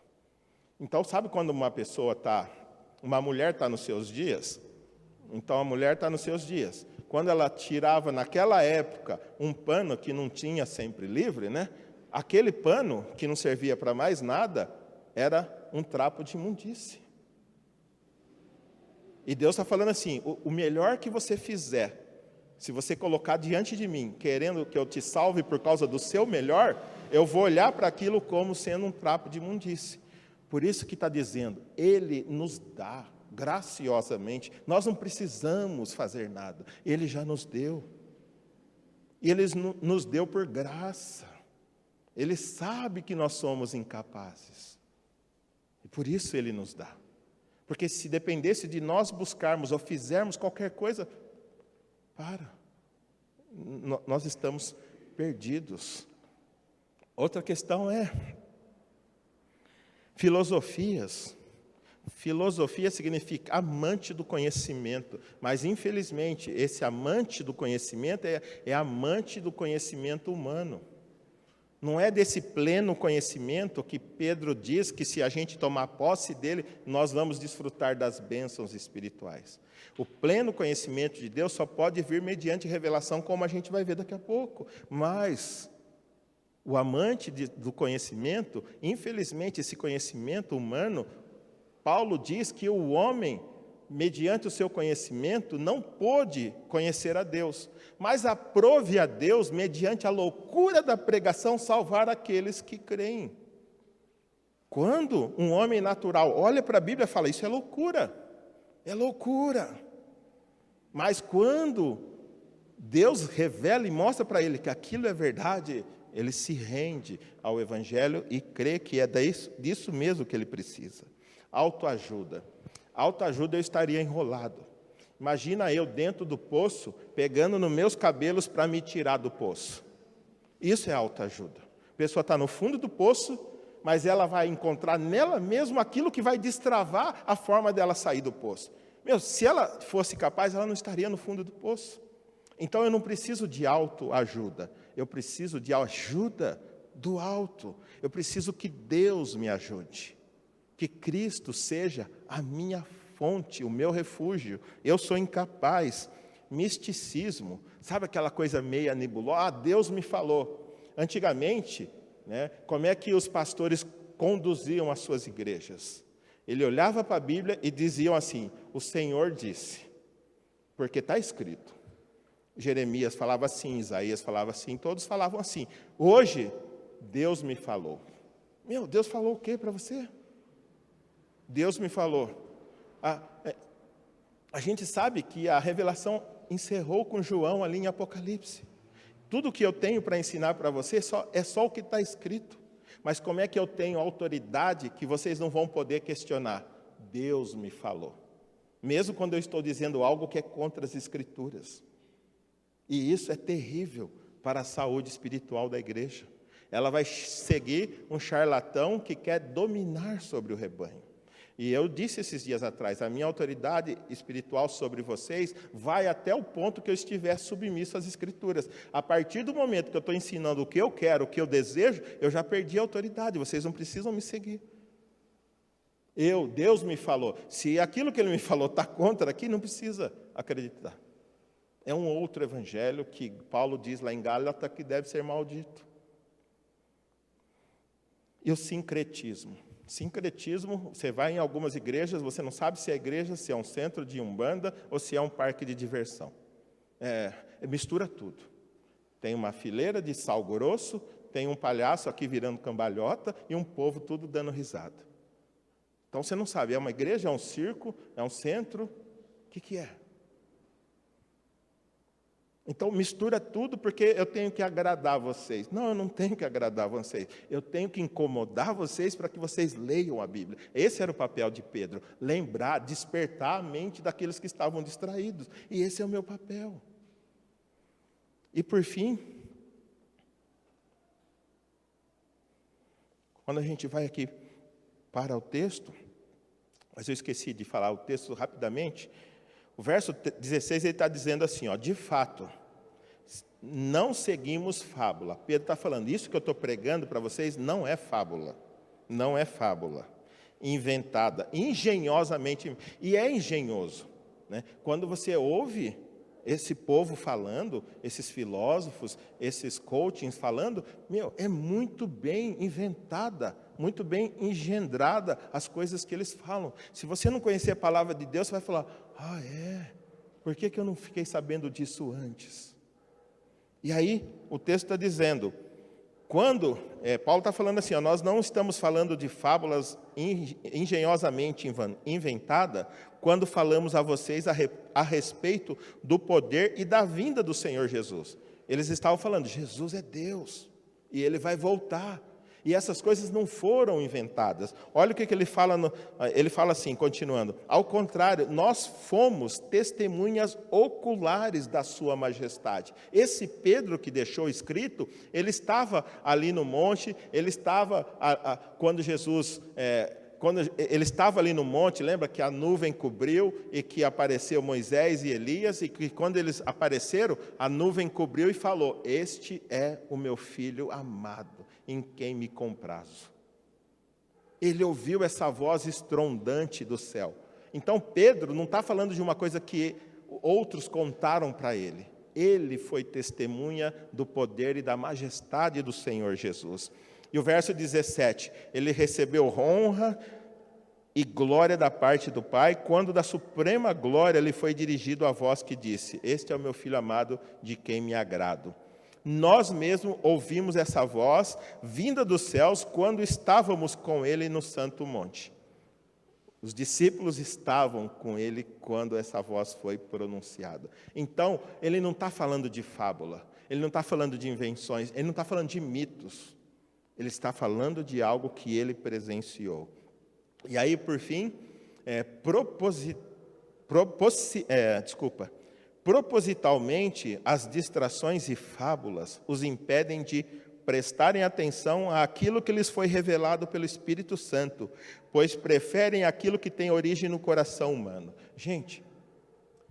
Então, sabe quando uma mulher está nos seus dias? Então, a mulher está nos seus dias. Quando ela tirava, naquela época, um pano que não tinha sempre livre, né? Aquele pano, que não servia para mais nada, era um trapo de imundície. E Deus está falando assim, o melhor que você fizer, se você colocar diante de mim, querendo que eu te salve por causa do seu melhor, eu vou olhar para aquilo como sendo um trapo de imundície. Por isso que está dizendo, Ele nos dá graciosamente, nós não precisamos fazer nada, Ele já nos deu. E Ele nos deu por graça. Ele sabe que nós somos incapazes. E por isso Ele nos dá. Porque se dependesse de nós buscarmos ou fizermos qualquer coisa, nós estamos perdidos. Outra questão é filosofias. Filosofia significa amante do conhecimento, mas infelizmente esse amante do conhecimento é amante do conhecimento humano. Não é desse pleno conhecimento que Pedro diz que se a gente tomar posse dele, nós vamos desfrutar das bênçãos espirituais. O pleno conhecimento de Deus só pode vir mediante revelação, como a gente vai ver daqui a pouco. Mas o amante do conhecimento, infelizmente esse conhecimento humano, Paulo diz que o homem, mediante o seu conhecimento, não pôde conhecer a Deus, mas aprove a Deus, mediante a loucura da pregação, salvar aqueles que creem. Quando um homem natural olha para a Bíblia e fala, isso é loucura, é loucura. Mas quando Deus revela e mostra para ele que aquilo é verdade, ele se rende ao Evangelho e crê que é disso mesmo que ele precisa. Autoajuda. Autoajuda, eu estaria enrolado. Imagina eu dentro do poço, pegando nos meus cabelos para me tirar do poço. Isso é autoajuda. A pessoa está no fundo do poço, mas ela vai encontrar nela mesmo aquilo que vai destravar a forma dela sair do poço. Se ela fosse capaz, ela não estaria no fundo do poço. Então eu não preciso de autoajuda, eu preciso de ajuda do alto. Eu preciso que Deus me ajude, que Cristo seja a minha fonte, o meu refúgio. Eu sou incapaz. Misticismo, sabe aquela coisa meia nebulosa? Deus me falou. Antigamente, como é que os pastores conduziam as suas igrejas? Ele olhava para a Bíblia e diziam assim: o Senhor disse, porque está escrito. Jeremias falava assim, Isaías falava assim, todos falavam assim. Hoje, Deus me falou. Deus falou o quê para você? Deus me falou. A gente sabe que a revelação encerrou com João ali em Apocalipse. Tudo que eu tenho para ensinar para vocês é só o que está escrito. Mas como é que eu tenho autoridade que vocês não vão poder questionar? Deus me falou. Mesmo quando eu estou dizendo algo que é contra as Escrituras. E isso é terrível para a saúde espiritual da igreja. Ela vai seguir um charlatão que quer dominar sobre o rebanho. E eu disse esses dias atrás, a minha autoridade espiritual sobre vocês vai até o ponto que eu estiver submisso às Escrituras. A partir do momento que eu estou ensinando o que eu quero, o que eu desejo, eu já perdi a autoridade, vocês não precisam me seguir. Deus me falou. Se aquilo que Ele me falou está contra aqui, não precisa acreditar. É um outro evangelho que Paulo diz lá em Gálatas que deve ser maldito. E o sincretismo. Sincretismo, você vai em algumas igrejas, você não sabe se é igreja, se é um centro de umbanda ou se é um parque de diversão. Mistura tudo. Tem uma fileira de sal grosso, tem um palhaço aqui virando cambalhota e um povo tudo dando risada. Então você não sabe, é uma igreja, é um circo, é um centro, o que é? Então mistura tudo porque eu tenho que agradar vocês. Não, eu não tenho que agradar vocês. Eu tenho que incomodar vocês para que vocês leiam a Bíblia. Esse era o papel de Pedro. Lembrar, despertar a mente daqueles que estavam distraídos. E esse é o meu papel. E por fim, quando a gente vai aqui para o texto, mas eu esqueci de falar o texto rapidamente. O verso 16, ele está dizendo assim, de fato, não seguimos fábula. Pedro está falando, isso que eu estou pregando para vocês não é fábula. Não é fábula. Inventada, engenhosamente, e é engenhoso. Quando você ouve esse povo falando, esses filósofos, esses coachings falando, é muito bem inventada, muito bem engendrada as coisas que eles falam. Se você não conhecer a palavra de Deus, você vai falar, por que eu não fiquei sabendo disso antes? E aí, o texto está dizendo, Paulo está falando assim, nós não estamos falando de fábulas engenhosamente inventadas, quando falamos a vocês a respeito do poder e da vinda do Senhor Jesus. Eles estavam falando, Jesus é Deus, e Ele vai voltar. E essas coisas não foram inventadas. Olha o que ele fala, ele fala assim, continuando. Ao contrário, nós fomos testemunhas oculares da sua majestade. Esse Pedro que deixou escrito, ele estava ali no monte, ele estava, quando Jesus... Quando ele estava ali no monte, lembra que a nuvem cobriu e que apareceu Moisés e Elias, e que quando eles apareceram, a nuvem cobriu e falou, este é o meu filho amado, em quem me comprazo. Ele ouviu essa voz estrondante do céu. Então Pedro não está falando de uma coisa que outros contaram para ele. Ele foi testemunha do poder e da majestade do Senhor Jesus. E o verso 17, ele recebeu honra e glória da parte do Pai, quando da suprema glória lhe foi dirigido a voz que disse, este é o meu filho amado, de quem me agrado. Nós mesmos ouvimos essa voz, vinda dos céus, quando estávamos com ele no santo monte. Os discípulos estavam com ele quando essa voz foi pronunciada. Então, ele não está falando de fábula, ele não está falando de invenções, ele não está falando de mitos. Ele está falando de algo que ele presenciou. E aí, por fim, propositalmente, as distrações e fábulas os impedem de prestarem atenção àquilo que lhes foi revelado pelo Espírito Santo, pois preferem aquilo que tem origem no coração humano. Gente,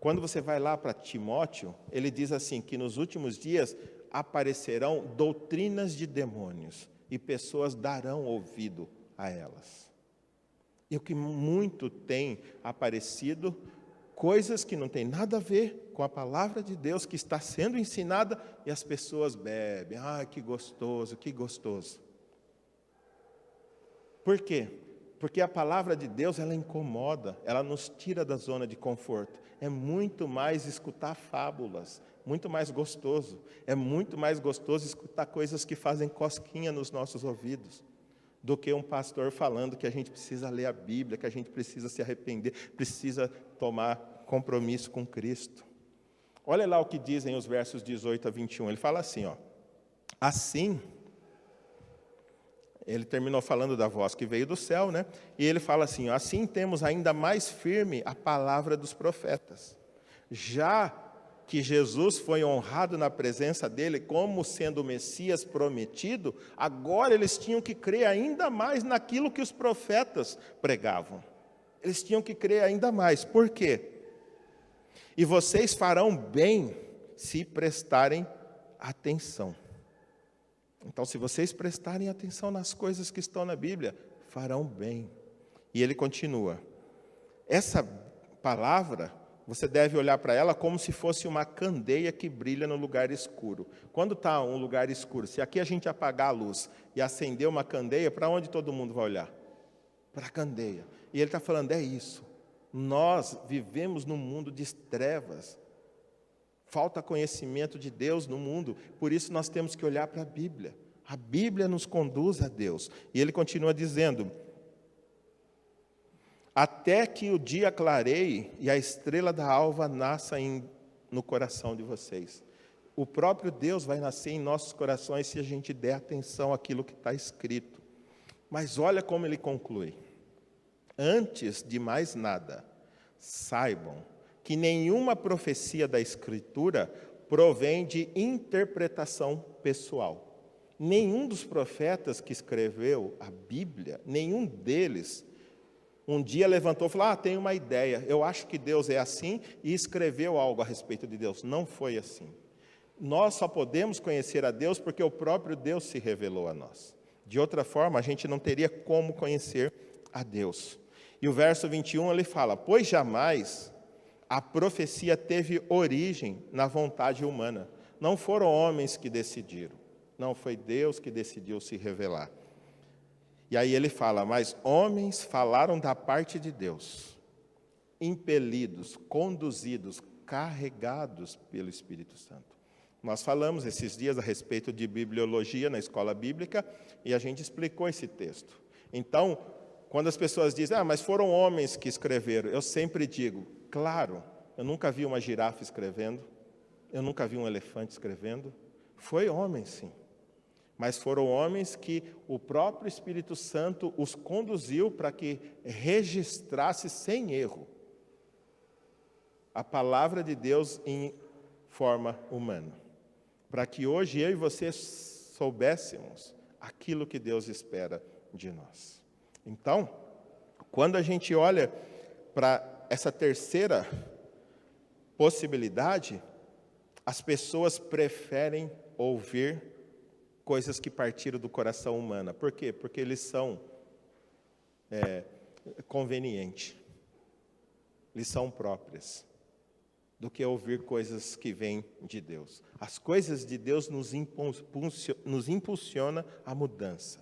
quando você vai lá para Timóteo, ele diz assim, que nos últimos dias aparecerão doutrinas de demônios e pessoas darão ouvido a elas. E o que muito tem aparecido, coisas que não tem nada a ver com a palavra de Deus que está sendo ensinada e as pessoas bebem. Ah, que gostoso, que gostoso. Por quê? Porque a palavra de Deus, ela incomoda, ela nos tira da zona de conforto. É muito mais escutar fábulas, muito mais gostoso. É muito mais gostoso escutar coisas que fazem cosquinha nos nossos ouvidos, do que um pastor falando que a gente precisa ler a Bíblia, que a gente precisa se arrepender, precisa tomar compromisso com Cristo. Olha lá o que dizem os versos 18 a 21. Ele fala assim, ó. Assim, ele terminou falando da voz que veio do céu, né? E ele fala assim, ó, assim temos ainda mais firme a palavra dos profetas. Já que Jesus foi honrado na presença dele como sendo o Messias prometido, agora eles tinham que crer ainda mais naquilo que os profetas pregavam. Eles tinham que crer ainda mais. Por quê? E vocês farão bem se prestarem atenção. Então, se vocês prestarem atenção nas coisas que estão na Bíblia, farão bem. E ele continua. Essa palavra, você deve olhar para ela como se fosse uma candeia que brilha no lugar escuro. Quando está um lugar escuro, se aqui a gente apagar a luz e acender uma candeia, para onde todo mundo vai olhar? Para a candeia. E ele está falando, é isso. Nós vivemos num mundo de trevas. Falta conhecimento de Deus no mundo, por isso nós temos que olhar para a Bíblia. A Bíblia nos conduz a Deus. E ele continua dizendo, até que o dia clareie e a estrela da alva nasça no coração de vocês. O próprio Deus vai nascer em nossos corações se a gente der atenção àquilo que está escrito. Mas olha como ele conclui. Antes de mais nada, saibam que nenhuma profecia da Escritura provém de interpretação pessoal. Nenhum dos profetas que escreveu a Bíblia, nenhum deles, um dia levantou e falou, tenho uma ideia, eu acho que Deus é assim, e escreveu algo a respeito de Deus. Não foi assim. Nós só podemos conhecer a Deus porque o próprio Deus se revelou a nós. De outra forma, a gente não teria como conhecer a Deus. E o verso 21, ele fala, pois jamais a profecia teve origem na vontade humana. Não foram homens que decidiram. Não, foi Deus que decidiu se revelar. E aí ele fala, mas homens falaram da parte de Deus, impelidos, conduzidos, carregados pelo Espírito Santo. Nós falamos esses dias a respeito de bibliologia na escola bíblica, e a gente explicou esse texto. Então, quando as pessoas dizem, mas foram homens que escreveram, eu sempre digo, claro, eu nunca vi uma girafa escrevendo, eu nunca vi um elefante escrevendo, foi homem sim. Mas foram homens que o próprio Espírito Santo os conduziu para que registrasse sem erro a palavra de Deus em forma humana. Para que hoje eu e você soubéssemos aquilo que Deus espera de nós. Então, quando a gente olha para essa terceira possibilidade, as pessoas preferem ouvir coisas que partiram do coração humano. Por quê? Porque eles são convenientes, eles são próprias, do que ouvir coisas que vêm de Deus. As coisas de Deus nos impulsiona a mudança.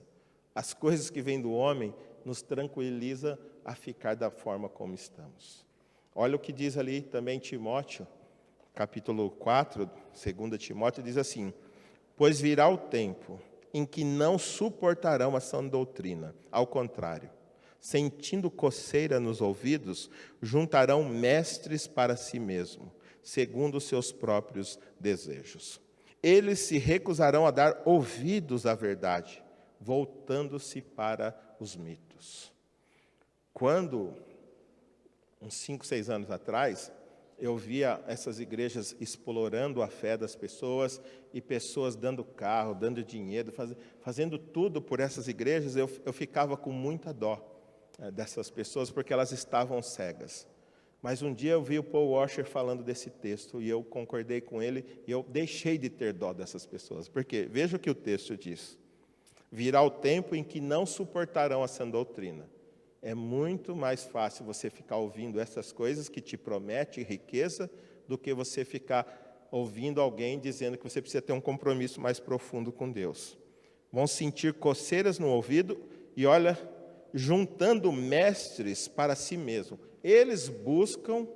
As coisas que vêm do homem nos tranquiliza a ficar da forma como estamos. Olha o que diz ali também Timóteo, capítulo 4, 2 Timóteo, diz assim, pois virá o tempo em que não suportarão a sã doutrina. Ao contrário, sentindo coceira nos ouvidos, juntarão mestres para si mesmo, segundo os seus próprios desejos. Eles se recusarão a dar ouvidos à verdade, voltando-se para os mitos. Quando, uns 5, 6 anos atrás, eu via essas igrejas explorando a fé das pessoas e pessoas dando carro, dando dinheiro, fazendo tudo por essas igrejas, eu ficava com muita dó dessas pessoas, porque elas estavam cegas. Mas um dia eu vi o Paul Washer falando desse texto e eu concordei com ele e eu deixei de ter dó dessas pessoas. Porque veja o que o texto diz. Virá o tempo em que não suportarão a sã doutrina. É muito mais fácil você ficar ouvindo essas coisas que te prometem riqueza do que você ficar ouvindo alguém dizendo que você precisa ter um compromisso mais profundo com Deus. Vão sentir coceiras no ouvido e, olha, juntando mestres para si mesmo. Eles buscam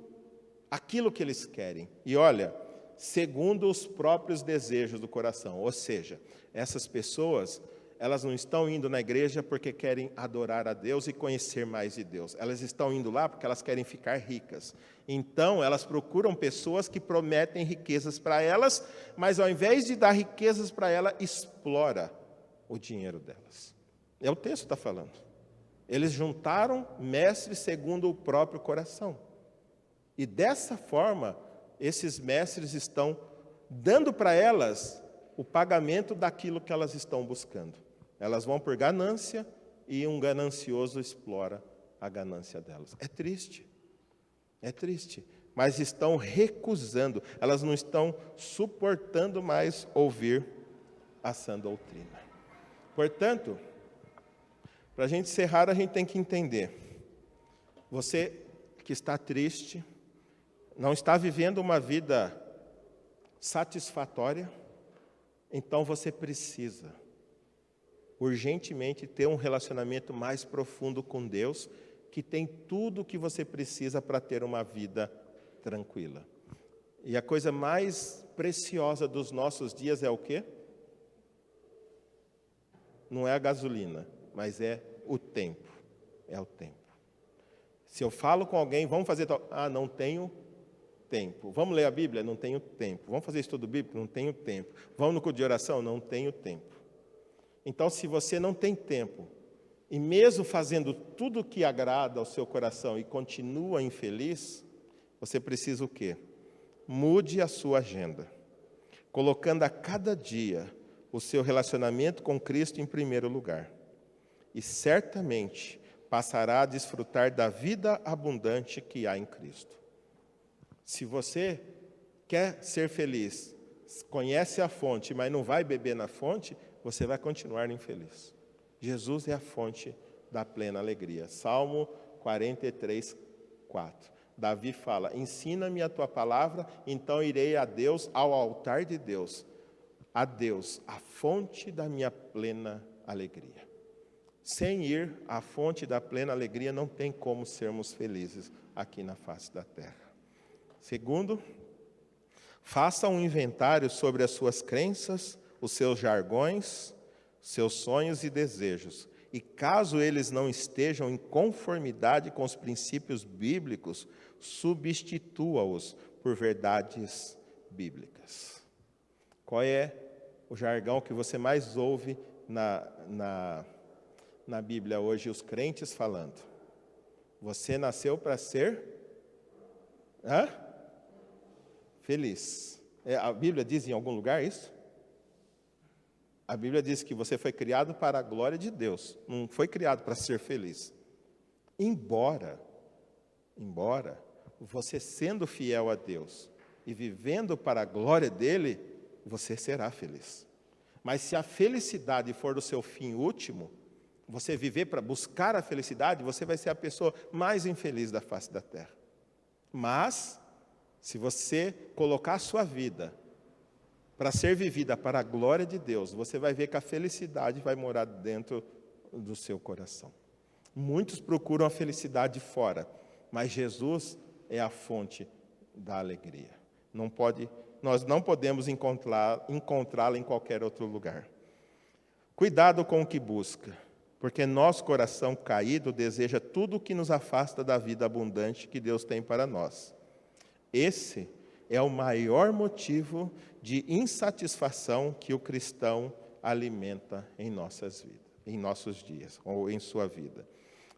aquilo que eles querem. E, olha, segundo os próprios desejos do coração. Ou seja, essas pessoas, elas não estão indo na igreja porque querem adorar a Deus e conhecer mais de Deus. Elas estão indo lá porque elas querem ficar ricas. Então, elas procuram pessoas que prometem riquezas para elas, mas ao invés de dar riquezas para ela, explora o dinheiro delas. É o texto que está falando. Eles juntaram mestres segundo o próprio coração. E dessa forma, esses mestres estão dando para elas o pagamento daquilo que elas estão buscando. Elas vão por ganância e um ganancioso explora a ganância delas. É triste, mas estão recusando, elas não estão suportando mais ouvir a sã doutrina. Portanto, para a gente encerrar, a gente tem que entender. Você que está triste, não está vivendo uma vida satisfatória, então você precisa urgentemente ter um relacionamento mais profundo com Deus, que tem tudo o que você precisa para ter uma vida tranquila. E a coisa mais preciosa dos nossos dias é o quê? Não é a gasolina, mas é o tempo. É o tempo. Se eu falo com alguém, vamos fazer tal... não tenho tempo. Vamos ler a Bíblia? Não tenho tempo. Vamos fazer estudo bíblico? Não tenho tempo. Vamos no culto de oração? Não tenho tempo. Então, se você não tem tempo, e mesmo fazendo tudo o que agrada ao seu coração e continua infeliz, você precisa o quê? Mude a sua agenda, colocando a cada dia o seu relacionamento com Cristo em primeiro lugar. E certamente passará a desfrutar da vida abundante que há em Cristo. Se você quer ser feliz, conhece a fonte, mas não vai beber na fonte, você vai continuar infeliz. Jesus é a fonte da plena alegria. Salmo 43, 4. Davi fala, ensina-me a tua palavra, então irei a Deus, ao altar de Deus. A Deus, a fonte da minha plena alegria. Sem ir à fonte da plena alegria, não tem como sermos felizes aqui na face da terra. Segundo, faça um inventário sobre as suas crenças, os seus jargões, seus sonhos e desejos. E caso eles não estejam em conformidade com os princípios bíblicos, substitua-os por verdades bíblicas. Qual é o jargão que você mais ouve na Bíblia hoje, os crentes falando? Você nasceu para ser feliz. A Bíblia diz em algum lugar isso? A Bíblia diz que você foi criado para a glória de Deus, não foi criado para ser feliz. Embora você sendo fiel a Deus e vivendo para a glória dele, você será feliz. Mas se a felicidade for o seu fim último, você viver para buscar a felicidade, você vai ser a pessoa mais infeliz da face da terra. Mas, se você colocar a sua vida para ser vivida para a glória de Deus, você vai ver que a felicidade vai morar dentro do seu coração. Muitos procuram a felicidade fora, mas Jesus é a fonte da alegria. Nós não podemos encontrá-la em qualquer outro lugar. Cuidado com o que busca, porque nosso coração caído deseja tudo o que nos afasta da vida abundante que Deus tem para nós. Esse é o maior motivo de insatisfação que o cristão alimenta em nossas vidas, em nossos dias, ou em sua vida.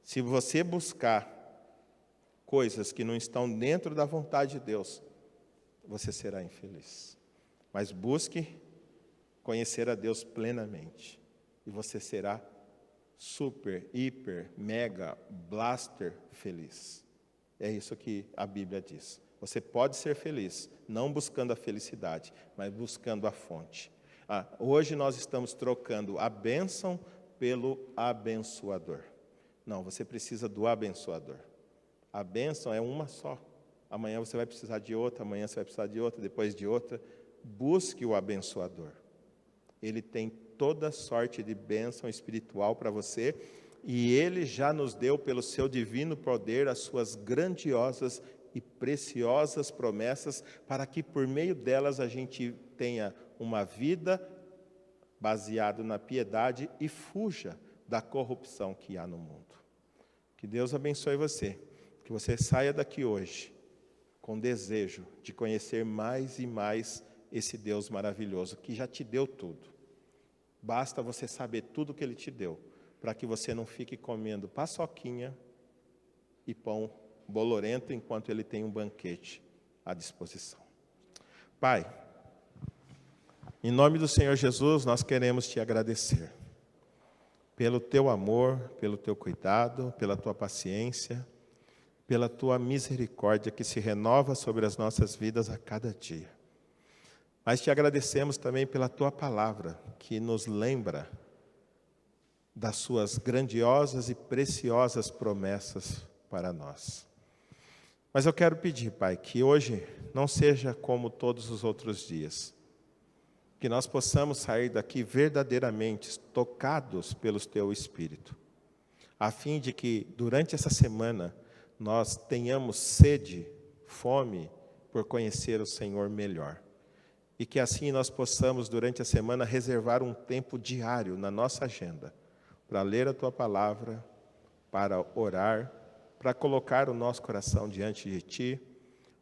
Se você buscar coisas que não estão dentro da vontade de Deus, você será infeliz. Mas busque conhecer a Deus plenamente, e você será super, hiper, mega, blaster feliz. É isso que a Bíblia diz. Você pode ser feliz, não buscando a felicidade, mas buscando a fonte. Hoje nós estamos trocando a bênção pelo abençoador. Não, você precisa do abençoador. A bênção é uma só. Amanhã você vai precisar de outra, amanhã você vai precisar de outra, depois de outra. Busque o abençoador. Ele tem toda sorte de bênção espiritual para você, e Ele já nos deu, pelo seu divino poder, as suas grandiosas e preciosas promessas, para que por meio delas a gente tenha uma vida baseada na piedade e fuja da corrupção que há no mundo. Que Deus abençoe você, que você saia daqui hoje com desejo de conhecer mais e mais esse Deus maravilhoso, que já te deu tudo. Basta você saber tudo que Ele te deu, para que você não fique comendo paçoquinha e pão bolorento enquanto Ele tem um banquete à disposição. Pai, em nome do Senhor Jesus, nós queremos te agradecer pelo teu amor, pelo teu cuidado, pela tua paciência, pela tua misericórdia que se renova sobre as nossas vidas a cada dia. Mas te agradecemos também pela tua palavra, que nos lembra das suas grandiosas e preciosas promessas para nós. Mas eu quero pedir, Pai, que hoje não seja como todos os outros dias, que nós possamos sair daqui verdadeiramente tocados pelo teu Espírito, a fim de que durante essa semana nós tenhamos sede, fome por conhecer o Senhor melhor. E que assim nós possamos, durante a semana, reservar um tempo diário na nossa agenda, para ler a Tua Palavra, para orar, para colocar o nosso coração diante de Ti,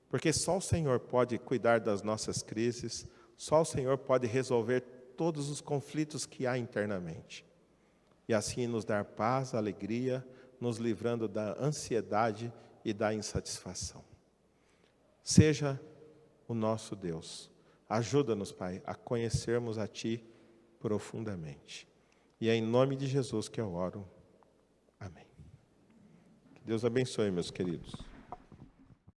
porque só o Senhor pode cuidar das nossas crises, só o Senhor pode resolver todos os conflitos que há internamente. E assim nos dar paz, alegria, nos livrando da ansiedade e da insatisfação. Seja o nosso Deus. Ajuda-nos, Pai, a conhecermos a Ti profundamente. E é em nome de Jesus que eu oro. Amém. Que Deus abençoe, meus queridos.